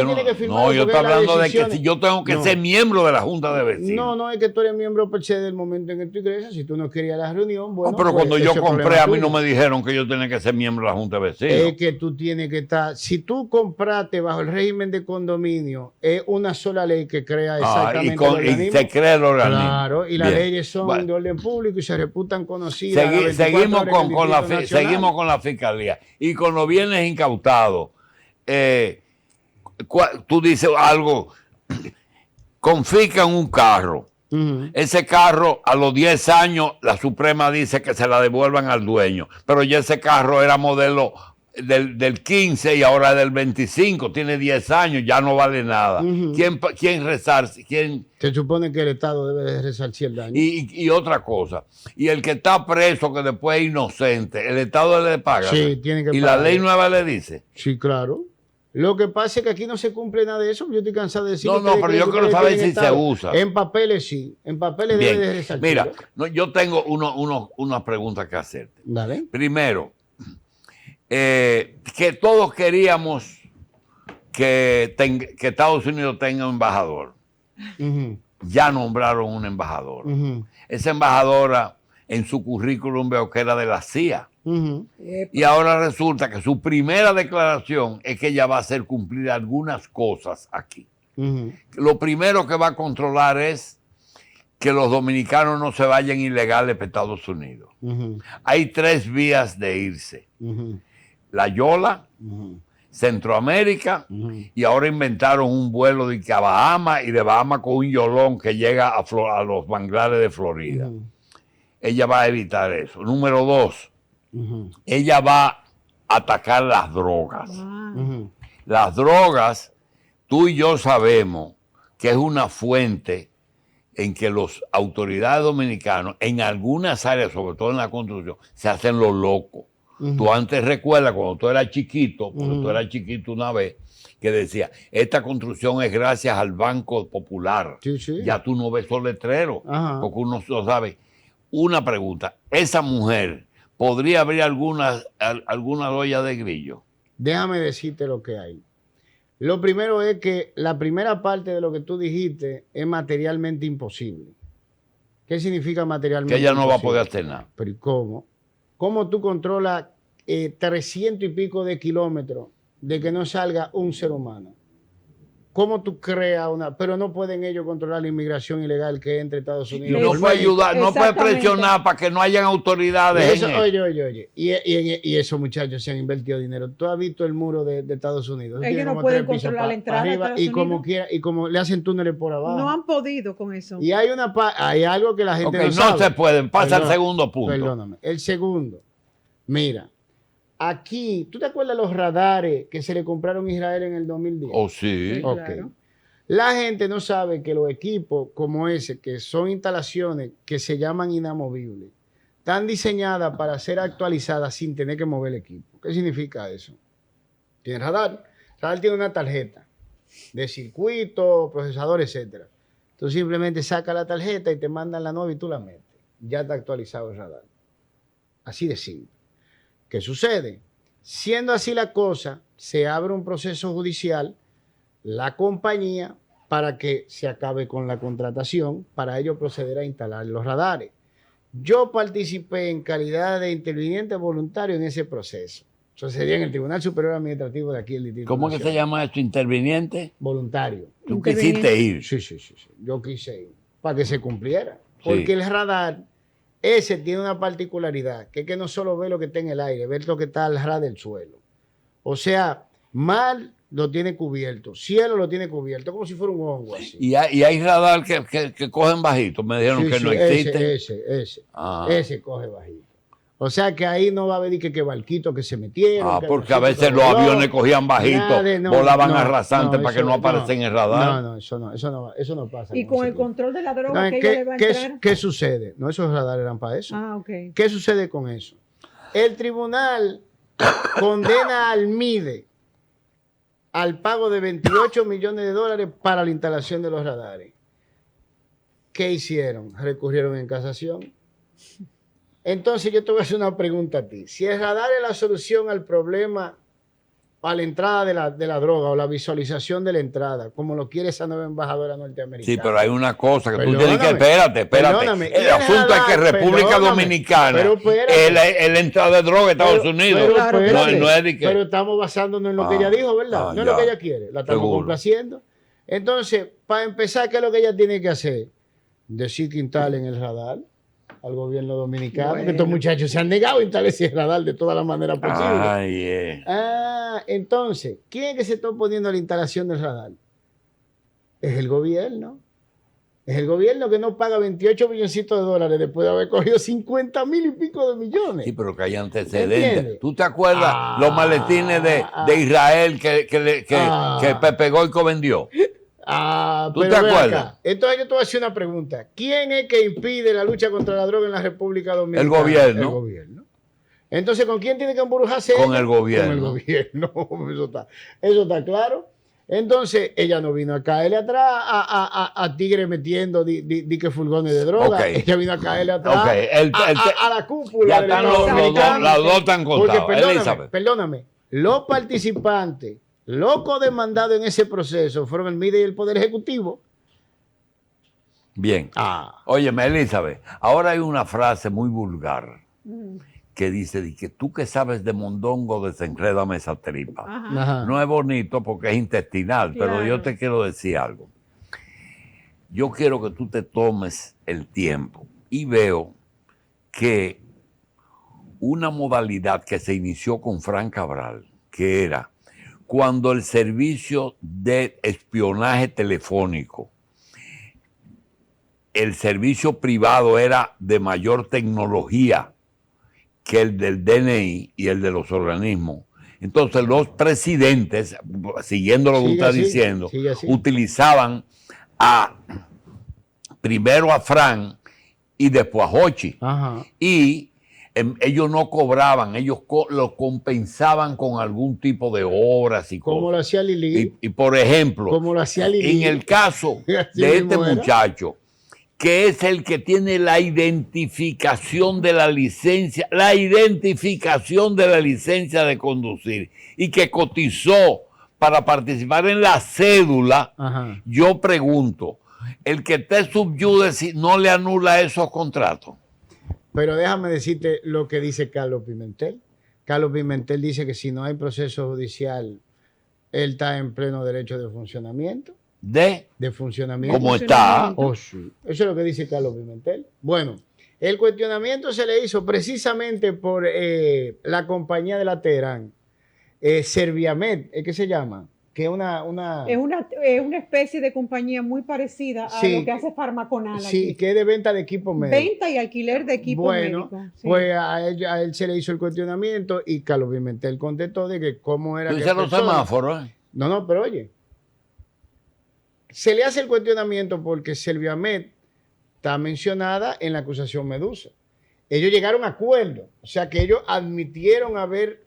yo estoy hablando de que si yo tengo que ser miembro de la Junta de Vecinos. No, es que tú eres miembro per se del momento en que tú ingresas. Si tú no querías la reunión, bueno. No, pero cuando yo compré, a mí no me dijeron que yo tenía que ser miembro de la Junta de Vecinos. Es que tú tienes que estar, si tú compraste bajo el régimen de condominio, es una sola ley que crea exactamente el organismo. Y se crea el organismo. Claro, y las leyes son de orden público y se reputan conocidas. Seguimos con la fiscalía. Y con los bienes incautados, tú dices algo, confiscan un carro. Ese carro a los 10 años, la Suprema dice que se la devuelvan al dueño. Pero ya ese carro era modelo del 15 y ahora es del 25, tiene 10 años, ya no vale nada. ¿Quién resarce? Se supone que el Estado debe de resarcir el daño. Y otra cosa, y el que está preso, que después es inocente, el Estado le paga. Sí, tiene que pagar. ¿Y la ley nueva le dice? Sí, claro. Lo que pasa es que aquí no se cumple nada de eso. Yo estoy cansado de decir. No, pero yo quiero saber si se usa. En papeles sí. En papeles debe de resarcir. Mira, yo tengo una pregunta que hacerte. Dale. Primero, que todos queríamos que Estados Unidos tenga un embajador. Ya nombraron un embajador. Esa embajadora en su currículum veo que era de la CIA. Y ahora resulta que su primera declaración es que ella va a hacer cumplir algunas cosas aquí. Lo primero que va a controlar es que los dominicanos no se vayan ilegales para Estados Unidos. Hay 3 vías de irse. La Yola, Centroamérica, y ahora inventaron un vuelo de Bahamas y de Bahamas con un yolón que llega a los manglares de Florida. Ella va a evitar eso. Número 2, ella va a atacar las drogas. Las drogas, tú y yo sabemos que es una fuente en que las autoridades dominicanas, en algunas áreas, sobre todo en la construcción, se hacen los locos. Tú antes recuerdas cuando tú eras chiquito, porque tú eras chiquito una vez, que decía, esta construcción es gracias al Banco Popular. Ya tú no ves esos letreros, porque uno lo sabe. Una pregunta, ¿esa mujer podría abrir alguna olla de grillo? Déjame decirte lo que hay. Lo primero es que la primera parte de lo que tú dijiste es materialmente imposible. ¿Qué significa materialmente imposible? Que ella no va a poder hacer nada. ¿Pero y cómo? ¿Cómo tú controlas 300 y pico de kilómetros de que no salga un ser humano? ¿Cómo tú creas una...? Pero no pueden ellos controlar la inmigración ilegal que entra a Estados Unidos. No puede ayudar, no puede presionar para que no hayan autoridades. Oye. Y esos muchachos se han invertido dinero. ¿Tú has visto el muro de Estados Unidos? Ellos no pueden controlar la entrada arriba, de Estados Unidos. Y como le hacen túneles por abajo. No han podido con eso. Y hay algo que la gente no sabe. No se pueden. Pasa al segundo punto. Perdóname. El segundo. Mira, aquí, ¿tú te acuerdas los radares que se le compraron a Israel en el 2010? Oh, sí. Ok. Claro. La gente no sabe que los equipos como ese, que son instalaciones que se llaman inamovibles, están diseñadas para ser actualizadas sin tener que mover el equipo. ¿Qué significa eso? Tiene radar. Radar tiene una tarjeta de circuito, procesador, etc. Tú simplemente sacas la tarjeta y te mandan la nueva y tú la metes. Ya está actualizado el radar. Así de simple. ¿Qué sucede? Siendo así la cosa, se abre un proceso judicial, la compañía, para que se acabe con la contratación, para ello proceder a instalar los radares. Yo participé en calidad de interviniente voluntario en ese proceso. Eso sería en el Tribunal Superior Administrativo de aquí, el Distrito ¿Cómo que se llama esto? ¿Interviniente? Voluntario. ¿Tú quisiste ir? Sí. Yo quise ir para que se cumpliera. Porque el radar, ese tiene una particularidad, que es que no solo ve lo que está en el aire, ve lo que está al ras del suelo. O sea, mar lo tiene cubierto, cielo lo tiene cubierto, como si fuera un hongo así. Y hay radar que cogen bajito. Me dijeron que no existe. Ese coge bajito. O sea que ahí no va a haber que barquitos que se metieron. Porque a veces los aviones cogían bajito, volaban arrasantes para que no aparecen en el radar. No, eso no pasa. Y con el control de la droga que ella le va a entrar. ¿Qué sucede? No, esos radares eran para eso. Ok. ¿Qué sucede con eso? El tribunal condena al MIDE al pago de $28 millones para la instalación de los radares. ¿Qué hicieron? Recurrieron en casación. Entonces yo te voy a hacer una pregunta a ti. Si el radar es la solución al problema a la entrada de la droga o la visualización de la entrada, como lo quiere esa nueva embajadora norteamericana. Sí, pero hay una cosa que tú tienes que... Espérate. El asunto es que República Dominicana es la entrada de droga a Estados Unidos. Pero estamos basándonos en lo que ella dijo, ¿verdad? No es lo que ella quiere. La estamos complaciendo. Entonces, para empezar, ¿qué es lo que ella tiene que hacer? Decir que instalen el radar al gobierno dominicano, que estos muchachos se han negado a instalar ese radar de todas las maneras posibles. Entonces, ¿quién es que se está oponiendo a la instalación del radar? Es el gobierno. Es el gobierno que no paga $28 milloncitos después de haber cogido 50,000 y pico de millones. Sí, pero que hay antecedentes. ¿Tú te acuerdas los maletines de Israel que Pepe Goico vendió? ¿Tú te acuerdas? Entonces yo te voy a hacer una pregunta. ¿Quién es que impide la lucha contra la droga en la República Dominicana? El gobierno. El gobierno. Entonces, ¿con quién tiene que embrujarse? Con el gobierno. Con el gobierno. Eso está claro. Entonces, ella no vino a caerle atrás a Tigre metiendo que furgones de droga. Ella vino a caerle atrás a la cúpula. Ya están las dos están contadas. Porque, perdóname, los participantes, los codemandados en ese proceso fueron el MIDE y el Poder Ejecutivo. Bien. Óyeme, Elizabeth, ahora hay una frase muy vulgar que dice que tú que sabes de mondongo desenrédame esa tripa. Ajá. No es bonito porque es intestinal, pero yo te quiero decir algo. Yo quiero que tú te tomes el tiempo y veo que una modalidad que se inició con Fran Cabral, que era cuando el servicio de espionaje telefónico, el servicio privado era de mayor tecnología que el del DNI y el de los organismos. Entonces los presidentes, siguiendo lo que usted está diciendo, utilizaban primero a Fran y después a Hochi. Y ellos no cobraban, ellos lo compensaban con algún tipo de horas y cosas. Como lo hacía Lili. Y por ejemplo, como lo hacía Lili. En el caso de este muchacho, que es el que tiene la identificación de la licencia, de conducir y que cotizó para participar en la cédula, yo pregunto, ¿el que esté subyudice no le anula esos contratos? Pero déjame decirte lo que dice Carlos Pimentel. Carlos Pimentel dice que si no hay proceso judicial, él está en pleno derecho de funcionamiento. ¿De funcionamiento? ¿Cómo está? Sí. Eso es lo que dice Carlos Pimentel. Bueno, el cuestionamiento se le hizo precisamente por la compañía de la Teherán, Serviamed, ¿qué se llama? que es una especie de compañía muy parecida a lo que hace Farmaconal. Sí, aquí. Que es de venta de equipos médicos. Venta y alquiler de equipos médicos. Sí. Pues a él se le hizo el cuestionamiento y Carlos Pimentel contestó de que cómo era. Tú los semáforos. No, pero oye. Se le hace el cuestionamiento porque Serviamed está mencionada en la acusación Medusa. Ellos llegaron a acuerdo, o sea que ellos admitieron haber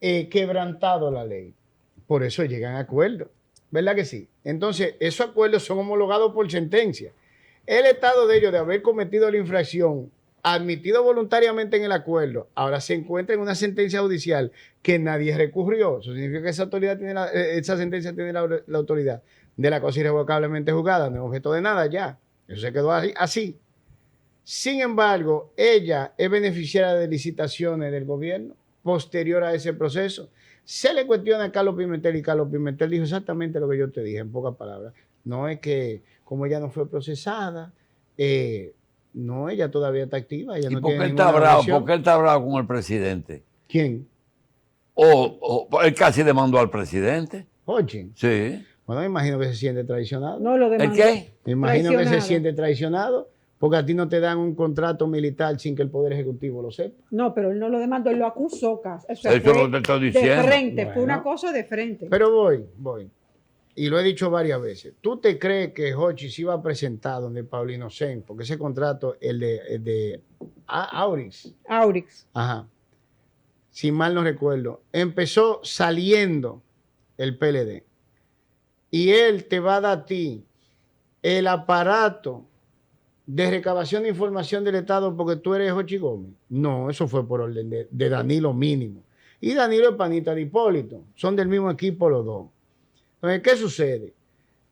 quebrantado la ley. Por eso llegan a acuerdo, ¿verdad que sí? Entonces, esos acuerdos son homologados por sentencia. El estado de ellos de haber cometido la infracción, admitido voluntariamente en el acuerdo, ahora se encuentra en una sentencia judicial que nadie recurrió. Eso significa que esa sentencia tiene la autoridad de la cosa irrevocablemente juzgada, no es objeto de nada ya. Eso se quedó así. Sin embargo, ella es beneficiaria de licitaciones del gobierno posterior a ese proceso. Se le cuestiona a Carlos Pimentel y Carlos Pimentel dijo exactamente lo que yo te dije, en pocas palabras. No es que como ella no fue procesada, no, ella todavía está activa. Ella ¿Y no por tiene qué está bravo? ¿Por qué él está bravo con el presidente? ¿Quién? Él casi demandó al presidente. Oye. Sí. Bueno, me imagino que se siente traicionado. No lo demandó. ¿El qué? Me imagino que se siente traicionado porque a ti no te dan un contrato militar sin que el Poder Ejecutivo lo sepa. No, pero él no lo demandó, él lo acusó. O sea, eso es lo que te estoy diciendo. De frente, fue una cosa de frente. Pero voy. Y lo he dicho varias veces. ¿Tú te crees que Hochi se iba a presentar donde Paulino Sen? Porque ese contrato, el de Aurix. Ajá. Si mal no recuerdo. Empezó saliendo el PLD. Y él te va a dar a ti el aparato de recabación de información del Estado porque tú eres Hochi Gómez. No, eso fue por orden de Danilo mínimo. Y Danilo es panita de Hipólito. Son del mismo equipo los dos. Entonces, ¿qué sucede?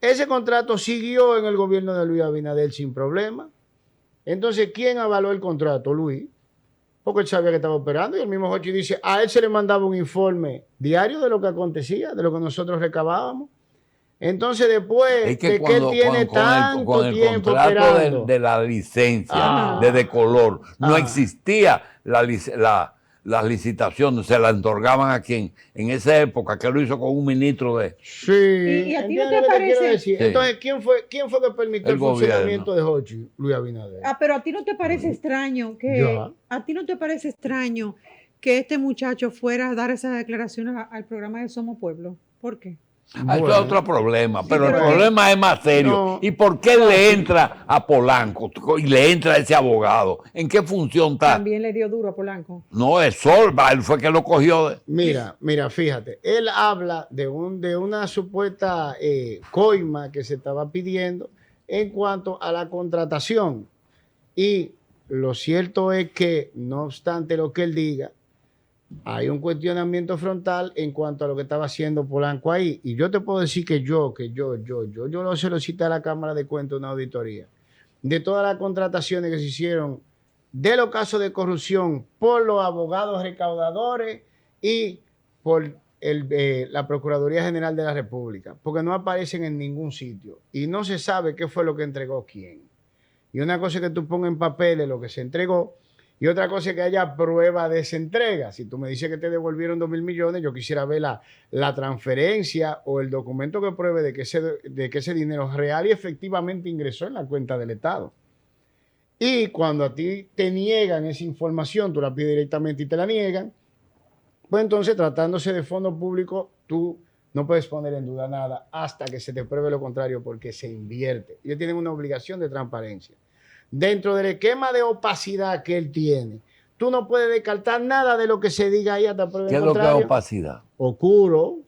Ese contrato siguió en el gobierno de Luis Abinader sin problema. Entonces, ¿quién avaló el contrato? Luis. Porque él sabía que estaba operando y el mismo Hochi dice, a él se le mandaba un informe diario de lo que acontecía, de lo que nosotros recabábamos. Entonces, después de que él tiene tanto tiempo operando. De la licencia de decolor, no existía las licitaciones, se la otorgaban a quien en esa época, que lo hizo con un ministro de... Sí. ¿Y a ti no te parece? Sí. Entonces, ¿quién fue que permitió el funcionamiento de Hochi? Luis Abinader. Pero a ti no te parece extraño que este muchacho fuera a dar esas declaraciones al programa de Somos Pueblo. ¿Por qué? Eso es otro problema, pero el problema es más serio. No. ¿Y por qué le entra a Polanco y le entra a ese abogado? ¿En qué función está? También le dio duro a Polanco. No, es Solva, él fue que lo cogió. Mira, fíjate, él habla de una supuesta coima que se estaba pidiendo en cuanto a la contratación. Y lo cierto es que, no obstante lo que él diga, hay un cuestionamiento frontal en cuanto a lo que estaba haciendo Polanco ahí. Y yo te puedo decir que yo no se lo cité a la Cámara de Cuentas una auditoría de todas las contrataciones que se hicieron de los casos de corrupción por los abogados recaudadores y por la Procuraduría General de la República, porque no aparecen en ningún sitio y no se sabe qué fue lo que entregó quién. Y una cosa es que tú pongas en papeles lo que se entregó, y otra cosa es que haya prueba de esa entrega. Si tú me dices que te devolvieron 2.000 millones, yo quisiera ver la transferencia o el documento que pruebe de que ese dinero real y efectivamente ingresó en la cuenta del Estado. Y cuando a ti te niegan esa información, tú la pides directamente y te la niegan, pues entonces tratándose de fondos públicos, tú no puedes poner en duda nada hasta que se te pruebe lo contrario porque se invierte. Ellos tienen una obligación de transparencia. Dentro del esquema de opacidad que él tiene, tú no puedes descartar nada de lo que se diga ahí hasta prueba contrario. ¿Qué es lo que es opacidad? Oscuro,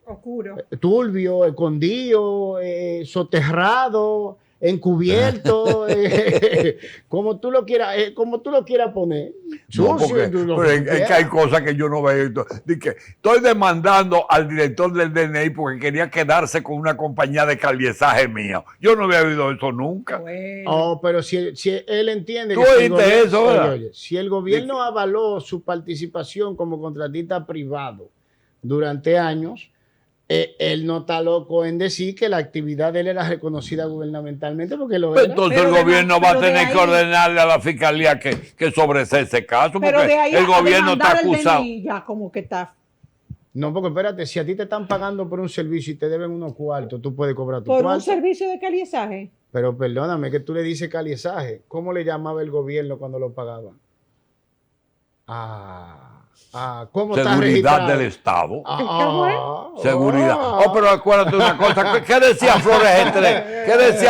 turbio, escondido, soterrado, encubierto, como tú lo quieras poner. No, pero es que hay cosas que yo no veo. Estoy demandando al director del DNI porque quería quedarse con una compañía de caliezaje mía. Yo no había oído eso nunca. Bueno. Pero si él entiende si el gobierno avaló su participación como contratista privado durante años, él no está loco en decir que la actividad de él era reconocida gubernamentalmente porque lo era. Entonces el gobierno va a tener que ordenarle a la fiscalía que sobresee ese caso porque el gobierno está acusado. Ya como que está No, porque espérate, si a ti te están pagando por un servicio y te deben unos cuartos, tú puedes cobrar tu cuarto. ¿Por un servicio de caliezaje? Pero perdóname, que tú le dices caliezaje. ¿Cómo le llamaba el gobierno cuando lo pagaba? ¿Cómo seguridad del Estado. Seguridad. Pero acuérdate una cosa. ¿Qué decía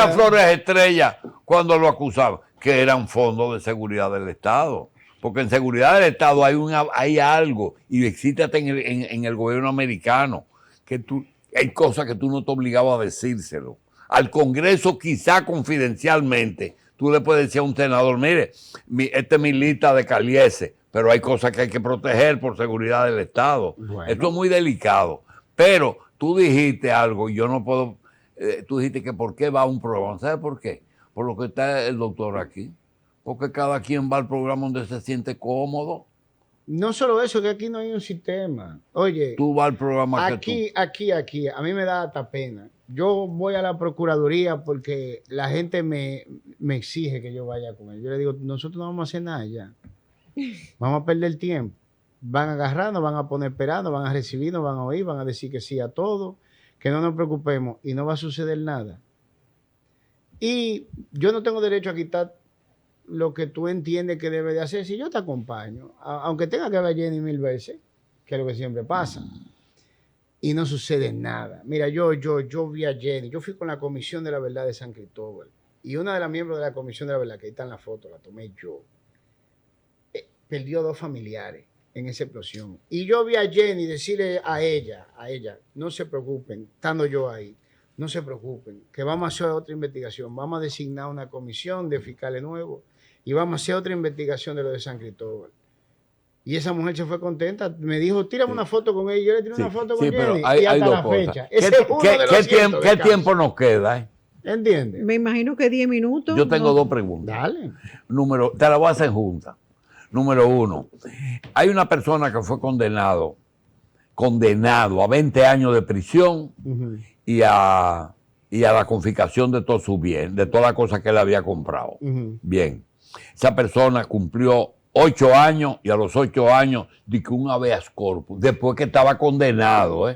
Flores Estrella cuando lo acusaban? Que eran fondos de seguridad del Estado. Porque en seguridad del Estado hay algo, y existe hasta en el gobierno americano, que hay cosas que tú no te obligabas a decírselo. Al Congreso, quizá confidencialmente, tú le puedes decir a un senador, mire, esta es mi lista de calieses, pero hay cosas que hay que proteger por seguridad del Estado. Bueno. Esto es muy delicado. Pero tú dijiste algo y yo no puedo... tú dijiste que por qué va a un programa. ¿Sabes por qué? Por lo que está el doctor aquí. Porque cada quien va al programa donde se siente cómodo. No solo eso, que aquí no hay un sistema. Oye, tú vas al programa aquí, a mí me da hasta pena. Yo voy a la Procuraduría porque la gente me exige que yo vaya con él. Yo le digo, nosotros no vamos a hacer nada ya. Vamos a perder tiempo. Van a agarrarnos, van a poner esperando, van a recibirnos, van a oír, van a decir que sí a todo, que no nos preocupemos y no va a suceder nada. Y yo no tengo derecho a quitar lo que tú entiendes que debe de hacer. Si yo te acompaño, aunque tenga que ver a Jenny 1000 veces, que es lo que siempre pasa, y no sucede nada. Mira, yo vi a Jenny, yo fui con la Comisión de la Verdad de San Cristóbal, y una de las miembros de la Comisión de la Verdad, que ahí está en la foto, la tomé yo, perdió 2 familiares en esa explosión. Y yo vi a Jenny decirle a ella, no se preocupen, estando yo ahí, no se preocupen, que vamos a hacer otra investigación, vamos a designar una comisión de fiscales nuevos y vamos a hacer otra investigación de lo de San Cristóbal. Y esa mujer se fue contenta, me dijo, tírame una foto con ella, yo le tiré una foto con Jenny, y hasta la fecha. ¿Qué tiempo nos queda? ¿Entiendes? Me imagino que 10 minutos. Yo tengo 2 preguntas. Dale. Te la voy a hacer junta. Número 1, hay una persona que fue condenado a 20 años de prisión y a la confiscación de todo su bien, de todas las cosas que él había comprado. Bien, esa persona cumplió 8 años y a los 8 años dijo un habeas corpus, después que estaba condenado,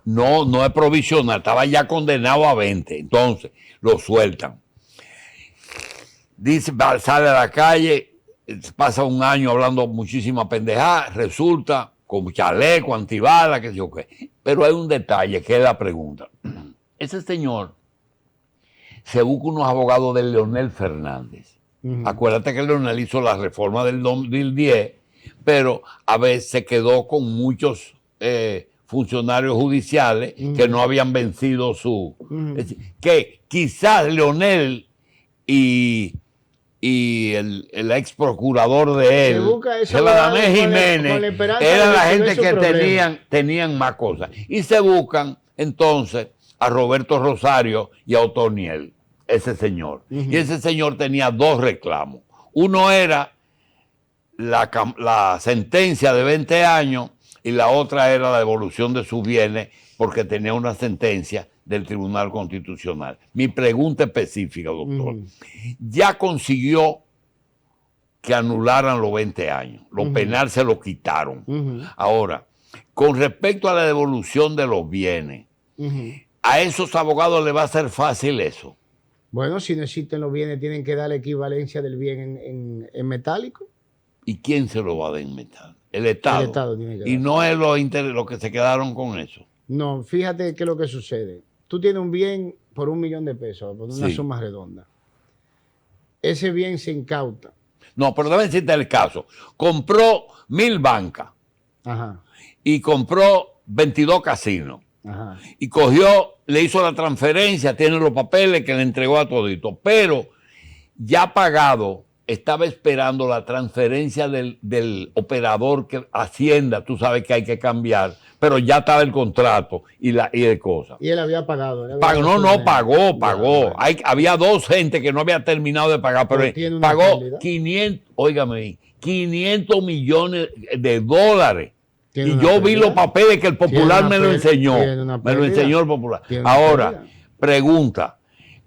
no es provisional, estaba ya condenado a 20, entonces lo sueltan. Dice, sale a la calle, pasa un año hablando muchísima pendejada, resulta con chaleco, antibalas, qué sé yo qué. Pero hay un detalle que es la pregunta. Ese señor se busca unos abogados de Leonel Fernández. Acuérdate que Leonel hizo la reforma del 2010, pero a veces se quedó con muchos funcionarios judiciales que no habían vencido su... Es decir, que quizás Leonel y el ex procurador de él, Sebastián Jiménez, era la gente que tenían más cosas. Y se buscan entonces a Roberto Rosario y a Otoniel, ese señor. Y ese señor tenía 2 reclamos. Uno era la sentencia de 20 años y la otra era la devolución de sus bienes porque tenía una sentencia del Tribunal Constitucional. Mi pregunta específica, doctor. Ya consiguió que anularan los 20 años. Los penales se los quitaron. Ahora, con respecto a la devolución de los bienes, ¿a esos abogados les va a ser fácil eso? Bueno, si no existen los bienes, tienen que dar la equivalencia del bien en metálico. ¿Y quién se lo va a dar en metálico? El Estado. El Estado tiene que dar. Y no es los que se quedaron con eso. No, fíjate qué es lo que sucede. Tú tienes un bien por $1.000.000, por una suma redonda. Ese bien se incauta. No, pero debe decirte el caso. Compró 1000 bancas. Y compró 22 casinos. Y le hizo la transferencia, tiene los papeles que le entregó a todito. Pero ya pagado, estaba esperando la transferencia del operador que Hacienda, tú sabes que hay que cambiar, pero ya estaba el contrato y de cosas. Y él había pagado. Pagó. Había 2 gente que no había terminado de pagar, pero pagó 500 millones de dólares. Y yo vi los papeles que el Popular me lo enseñó. Me lo enseñó el Popular. Ahora, pregunta,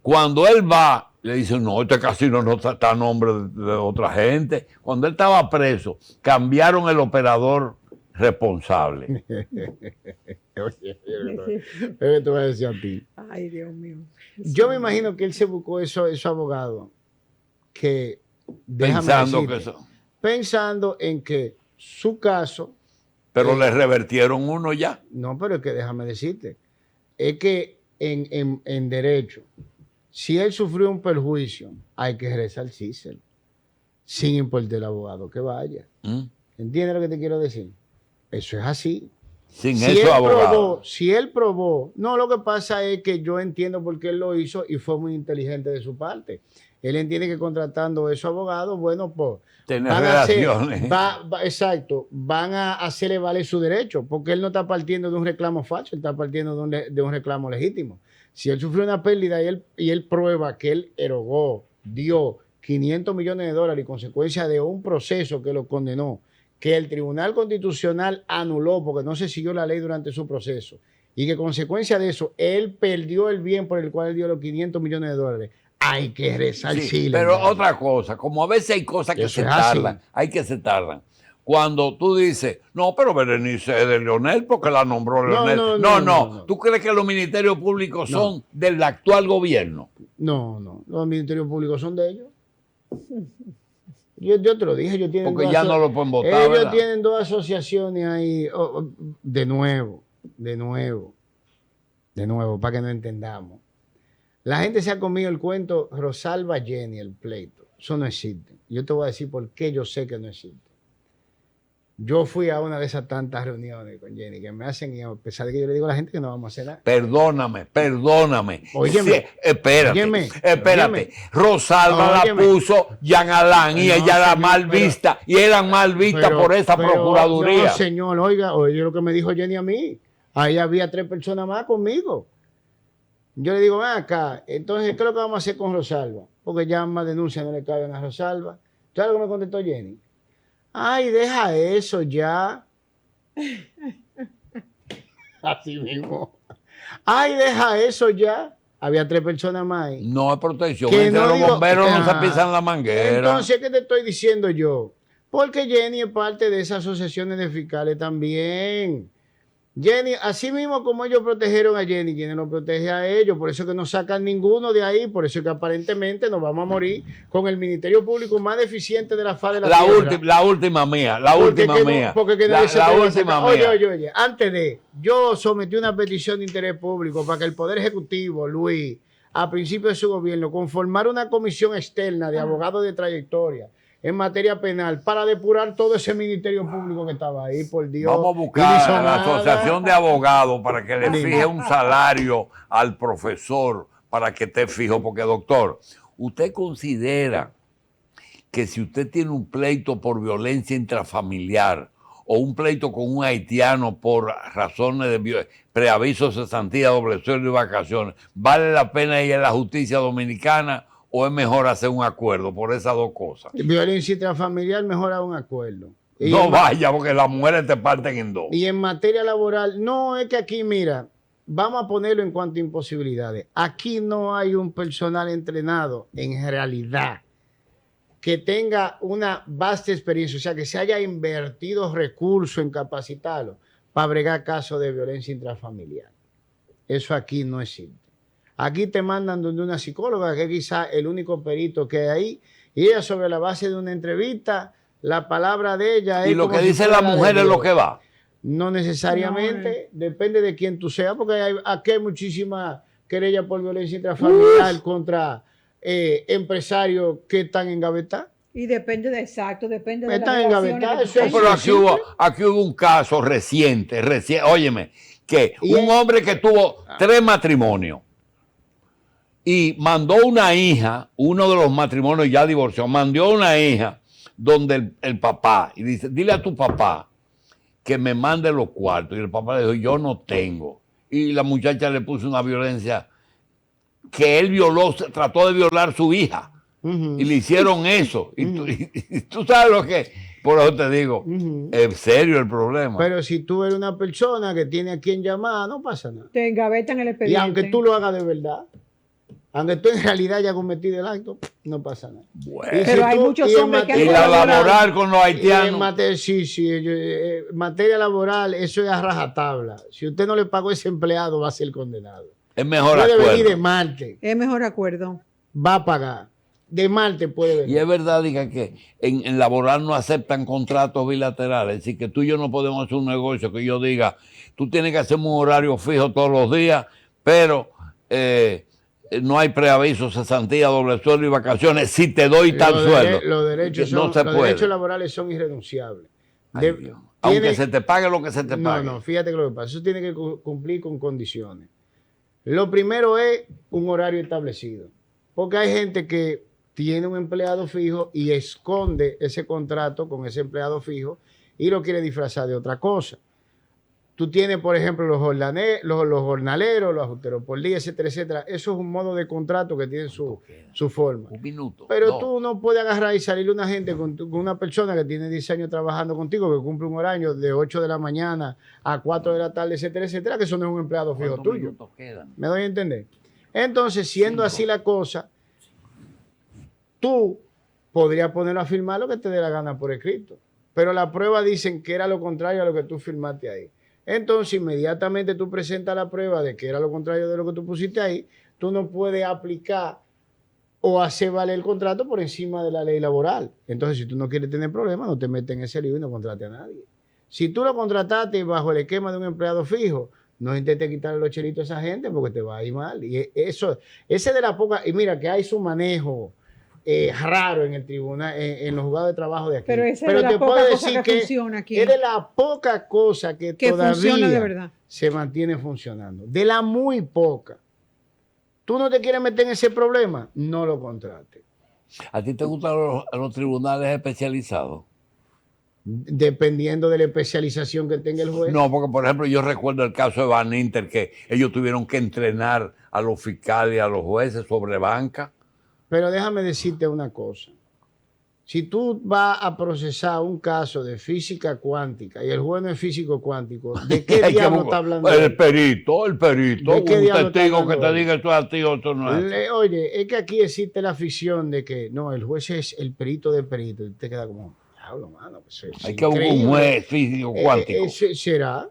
cuando él va, le dicen, no, este casino no está a nombre de otra gente. Cuando él estaba preso, cambiaron el operador responsable. Oye, te voy a decir a ti. Ay, Dios mío. Yo me imagino que él se buscó esos abogados que, pensando en que su caso... Pero le revertieron uno ya. No, pero es que déjame decirte, es que en derecho, si él sufrió un perjuicio, hay que resarcírselo, sin importar el abogado que vaya. ¿Entiendes lo que te quiero decir? Eso es así. Si él probó, no, lo que pasa es que yo entiendo por qué él lo hizo y fue muy inteligente de su parte. Él entiende que contratando a esos abogados, bueno, pues tener relaciones. Exacto, van a hacerle valer su derecho, porque él no está partiendo de un reclamo falso, él está partiendo de un reclamo legítimo. Si él sufrió una pérdida y él prueba que él erogó, dio $500 millones y consecuencia de un proceso que lo condenó, que el Tribunal Constitucional anuló porque no se siguió la ley durante su proceso, y que consecuencia de eso, él perdió el bien por el cual él dio los $500 millones, hay que resarcirle. Sí, pero otra cosa, como a veces hay cosas que se tardan, Cuando tú dices, no, pero Berenice es de Leonel porque la nombró Leonel. No. ¿Tú crees que los ministerios públicos son del actual gobierno? No. Los ministerios públicos son de ellos. Yo te lo dije, ellos tienen porque ya no lo pueden votar. Ellos tienen dos asociaciones ahí. De nuevo, para que no entendamos. La gente se ha comido el cuento Rosalba Jenny, el pleito. Eso no existe. Yo te voy a decir por qué yo sé que no existe. Yo fui a una de esas tantas reuniones con Jenny que me hacen, y a pesar de que yo le digo a la gente que no vamos a hacer nada. Perdóname. Óyeme, sí, espérate. Rosalba la puso Jean Alain y ella era mal vista, y eran mal vistas por esa procuraduría. No, señor, oye lo que me dijo Jenny a mí. Ahí había 3 personas más conmigo. Yo le digo, ven acá, entonces, ¿qué es lo que vamos a hacer con Rosalba? Porque ya más denuncias no le caben a Rosalba. ¿Sabes lo que me contestó Jenny? Ay, deja eso ya. Así mismo. Ay, deja eso ya. Había 3 personas más ahí. No es protección. Entre los bomberos no se pisan la manguera. Entonces, ¿qué te estoy diciendo yo? Porque Jenny es parte de esas asociaciones de fiscales también. Jenny, así mismo como ellos protegieron a Jenny, quienes lo protege a ellos, por eso que no sacan ninguno de ahí, por eso que aparentemente nos vamos a morir con el Ministerio Público más deficiente de la faz de la tierra. La última mía. Oye, antes de, yo sometí una petición de interés público para que el Poder Ejecutivo, Luis, a principio de su gobierno, conformara una comisión externa de abogados de trayectoria en materia penal para depurar todo ese ministerio público que estaba ahí, por Dios. Vamos a buscar a la Asociación de Abogados para que le fije un salario al profesor para que esté fijo, porque doctor, ¿usted considera que si usted tiene un pleito por violencia intrafamiliar o un pleito con un haitiano por razones de preaviso, cesantía, doble sueldo y vacaciones, vale la pena ir a la justicia dominicana? ¿O es mejor hacer un acuerdo por esas dos cosas? Violencia intrafamiliar, mejor a un acuerdo. No vaya, porque las mujeres te parten en dos. Y en materia laboral, no, es que aquí, mira, vamos a ponerlo en cuanto a imposibilidades. Aquí no hay un personal entrenado, en realidad, que tenga una vasta experiencia, o sea, que se haya invertido recursos en capacitarlo para bregar casos de violencia intrafamiliar. Eso aquí no existe. Aquí te mandan donde una psicóloga, que es quizá el único perito que hay ahí, y ella sobre la base de una entrevista, la palabra de ella es... Y lo que dice la mujer es lo que va. No necesariamente, depende de quién tú seas, porque aquí hay muchísimas querellas por violencia intrafamiliar contra empresarios que están engavetados. Y depende de depende de las relaciones. Pero aquí hubo un caso reciente, óyeme, que un hombre que tuvo 3 matrimonios, y mandó una hija, uno de los matrimonios ya divorció, mandó una hija donde el papá, y dice, dile a tu papá que me mande los cuartos. Y el papá le dijo, yo no tengo. Y la muchacha le puso una violencia que él trató de violar a su hija. Y le hicieron eso. Y tú sabes lo que... Por eso te digo, es serio el problema. Pero si tú eres una persona que tiene a quien llamar, no pasa nada. Te engavetan el expediente. Y aunque tú lo hagas de verdad. Aunque tú en realidad hayas cometido el acto, no pasa nada. Bueno. Pero hay muchos hombres que... Y la laboral con los haitianos. En materia laboral, eso es a rajatabla. Si usted no le pagó a ese empleado, va a ser condenado. Es mejor puede acuerdo. venir de Marte. Es mejor acuerdo. Va a pagar. De Marte puede venir. Y es verdad, diga, que en laboral no aceptan contratos bilaterales. Es decir, que tú y yo no podemos hacer un negocio que yo diga, tú tienes que hacer un horario fijo todos los días, pero no hay preaviso, cesantía, doble sueldo y vacaciones. Si te doy tal sueldo. Los derechos laborales son irrenunciables. Aunque se te pague lo que se te pague. No, fíjate que lo que pasa. Eso tiene que cumplir con condiciones. Lo primero es un horario establecido. Porque hay gente que tiene un empleado fijo y esconde ese contrato con ese empleado fijo y lo quiere disfrazar de otra cosa. Tú tienes, por ejemplo, los jornaleros, los ajusteros por día, etcétera, etcétera. Eso es un modo de contrato que tiene su forma. Un minuto. Pero tú no puedes agarrar y salir una gente con una persona que tiene 10 años trabajando contigo, que cumple un horario de 8 de la mañana a 4 de la tarde, etcétera, etcétera, que eso no es un empleado fijo tuyo. ¿Me doy a entender? Entonces, siendo así la cosa, tú podrías ponerlo a firmar lo que te dé la gana por escrito. Pero la prueba dicen que era lo contrario a lo que tú firmaste ahí. Entonces, inmediatamente tú presentas la prueba de que era lo contrario de lo que tú pusiste ahí, tú no puedes aplicar o hacer valer el contrato por encima de la ley laboral. Entonces, si tú no quieres tener problemas, no te metes en ese lío y no contrates a nadie. Si tú lo contrataste bajo el esquema de un empleado fijo, no intentes quitarle los chelitos a esa gente porque te va a ir mal. Y ese de la poca... Y mira que hay su manejo raro en el tribunal, en los juzgados de trabajo de aquí. Pero ese es de la poca cosa que funciona aquí. Es de la poca cosa que todavía funciona de verdad. Se mantiene funcionando. De la muy poca. ¿Tú no te quieres meter en ese problema? No lo contrates. ¿A ti te gustan los tribunales especializados? Dependiendo de la especialización que tenga el juez. No, porque por ejemplo yo recuerdo el caso de Van Inter, que ellos tuvieron que entrenar a los fiscales y a los jueces sobre banca. Pero déjame decirte una cosa. Si tú vas a procesar un caso de física cuántica y el juez no es físico cuántico, ¿de qué diablo está hablando? El perito, un testigo que te diga esto es a ti o esto no es. Oye, es que aquí existe la ficción de que no, el juez es el perito del perito y te queda como, diablo, mano. Pues hay que un juez físico cuántico. ¿Será?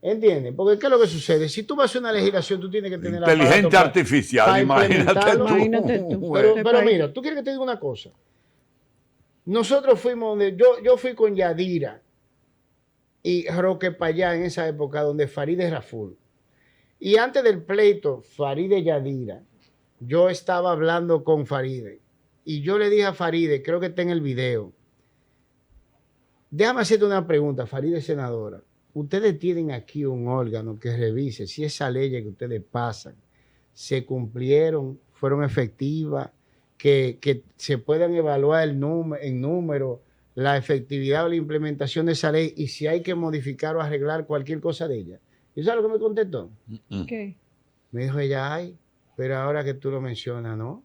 ¿Entiendes? Porque ¿qué es lo que sucede? Si tú vas a hacer una legislación, tú tienes que tener la inteligencia artificial, imagínate tú. Pero mira, tú quieres que te diga una cosa. Nosotros fuimos donde yo fui con Yadira y Roque Payá en esa época, donde Farideh Raful. Y antes del pleito, Farideh Yadira, yo estaba hablando con Farideh y yo le dije a Farideh, creo que está en el video, déjame hacerte una pregunta, Farideh senadora. Ustedes tienen aquí un órgano que revise si esas leyes que ustedes pasan se cumplieron, fueron efectivas, que se puedan evaluar en número, la efectividad o la implementación de esa ley y si hay que modificar o arreglar cualquier cosa de ella. ¿Y sabes lo que me contestó? ¿Qué? Me dijo ella, ay, pero ahora que tú lo mencionas, ¿no?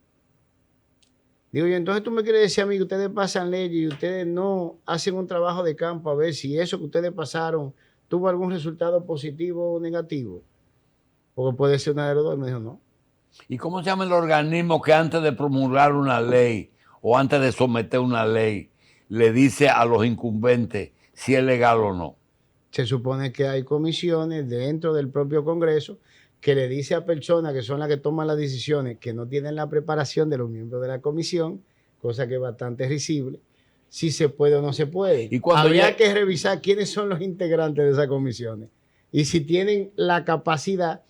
Digo yo, entonces tú me quieres decir a mí que ustedes pasan leyes y ustedes no hacen un trabajo de campo a ver si eso que ustedes pasaron tuvo algún resultado positivo o negativo. Porque puede ser una de los dos. Me dijo, no. ¿Y cómo se llama el organismo que antes de promulgar una ley o antes de someter una ley le dice a los incumbentes si es legal o no? Se supone que hay comisiones dentro del propio Congreso que le dice a personas que son las que toman las decisiones que no tienen la preparación de los miembros de la comisión, cosa que es bastante risible, si se puede o no se puede. ¿Y habría que revisar quiénes son los integrantes de esas comisiones y si tienen la capacidad.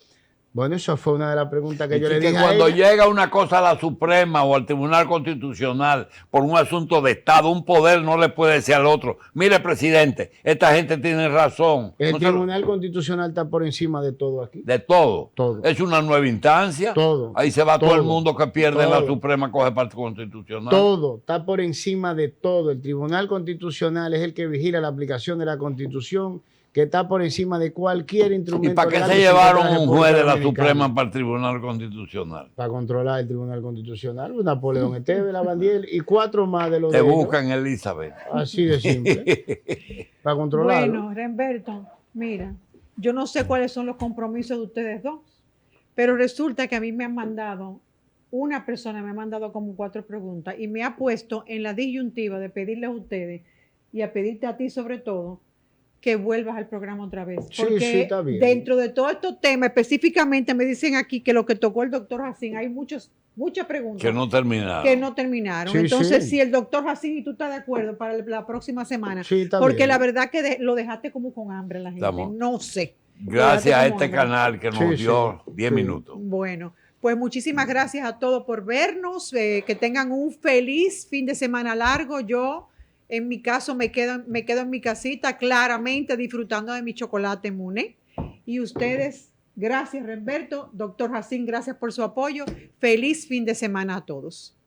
Bueno, eso fue una de las preguntas que yo le dije cuando a ella. llega una cosa a la Suprema o al Tribunal Constitucional por un asunto de Estado, un poder no le puede decir al otro, mire, presidente, esta gente tiene razón. El Tribunal Constitucional está por encima de todo aquí. De todo. Todo. Es una nueva instancia. Todo. Ahí se va todo el mundo que pierde en la Suprema, coge parte constitucional. Todo. Está por encima de todo. El Tribunal Constitucional es el que vigila la aplicación de la Constitución, que está por encima de cualquier instrumento. ¿Y para qué se llevaron un juez de la Suprema para el Tribunal Constitucional? Para controlar el Tribunal Constitucional. Napoleón Esteves, Lavandiel y 4 más de los Te buscan, Elizabeth. Así de simple. Para controlarlo. Bueno, Remberto, mira, yo no sé cuáles son los compromisos de ustedes dos, pero resulta que a mí me han mandado una persona me ha mandado como 4 preguntas y me ha puesto en la disyuntiva de pedirles a ustedes y a pedirte a ti sobre todo que vuelvas al programa otra vez. Porque está bien. Dentro de todos estos temas, específicamente me dicen aquí que lo que tocó el doctor Jacín, hay muchas preguntas que no terminaron. Entonces, si el doctor Jacín y tú estás de acuerdo para la próxima semana, porque bien. La verdad que lo dejaste como con hambre la gente. No sé. Gracias a este canal que nos dio 10 minutos. Bueno, pues muchísimas gracias a todos por vernos. Que tengan un feliz fin de semana largo. Yo, en mi caso, me quedo en mi casita, claramente disfrutando de mi chocolate Muné. Y ustedes, gracias, Remberto. Doctor Jacín, gracias por su apoyo. Feliz fin de semana a todos.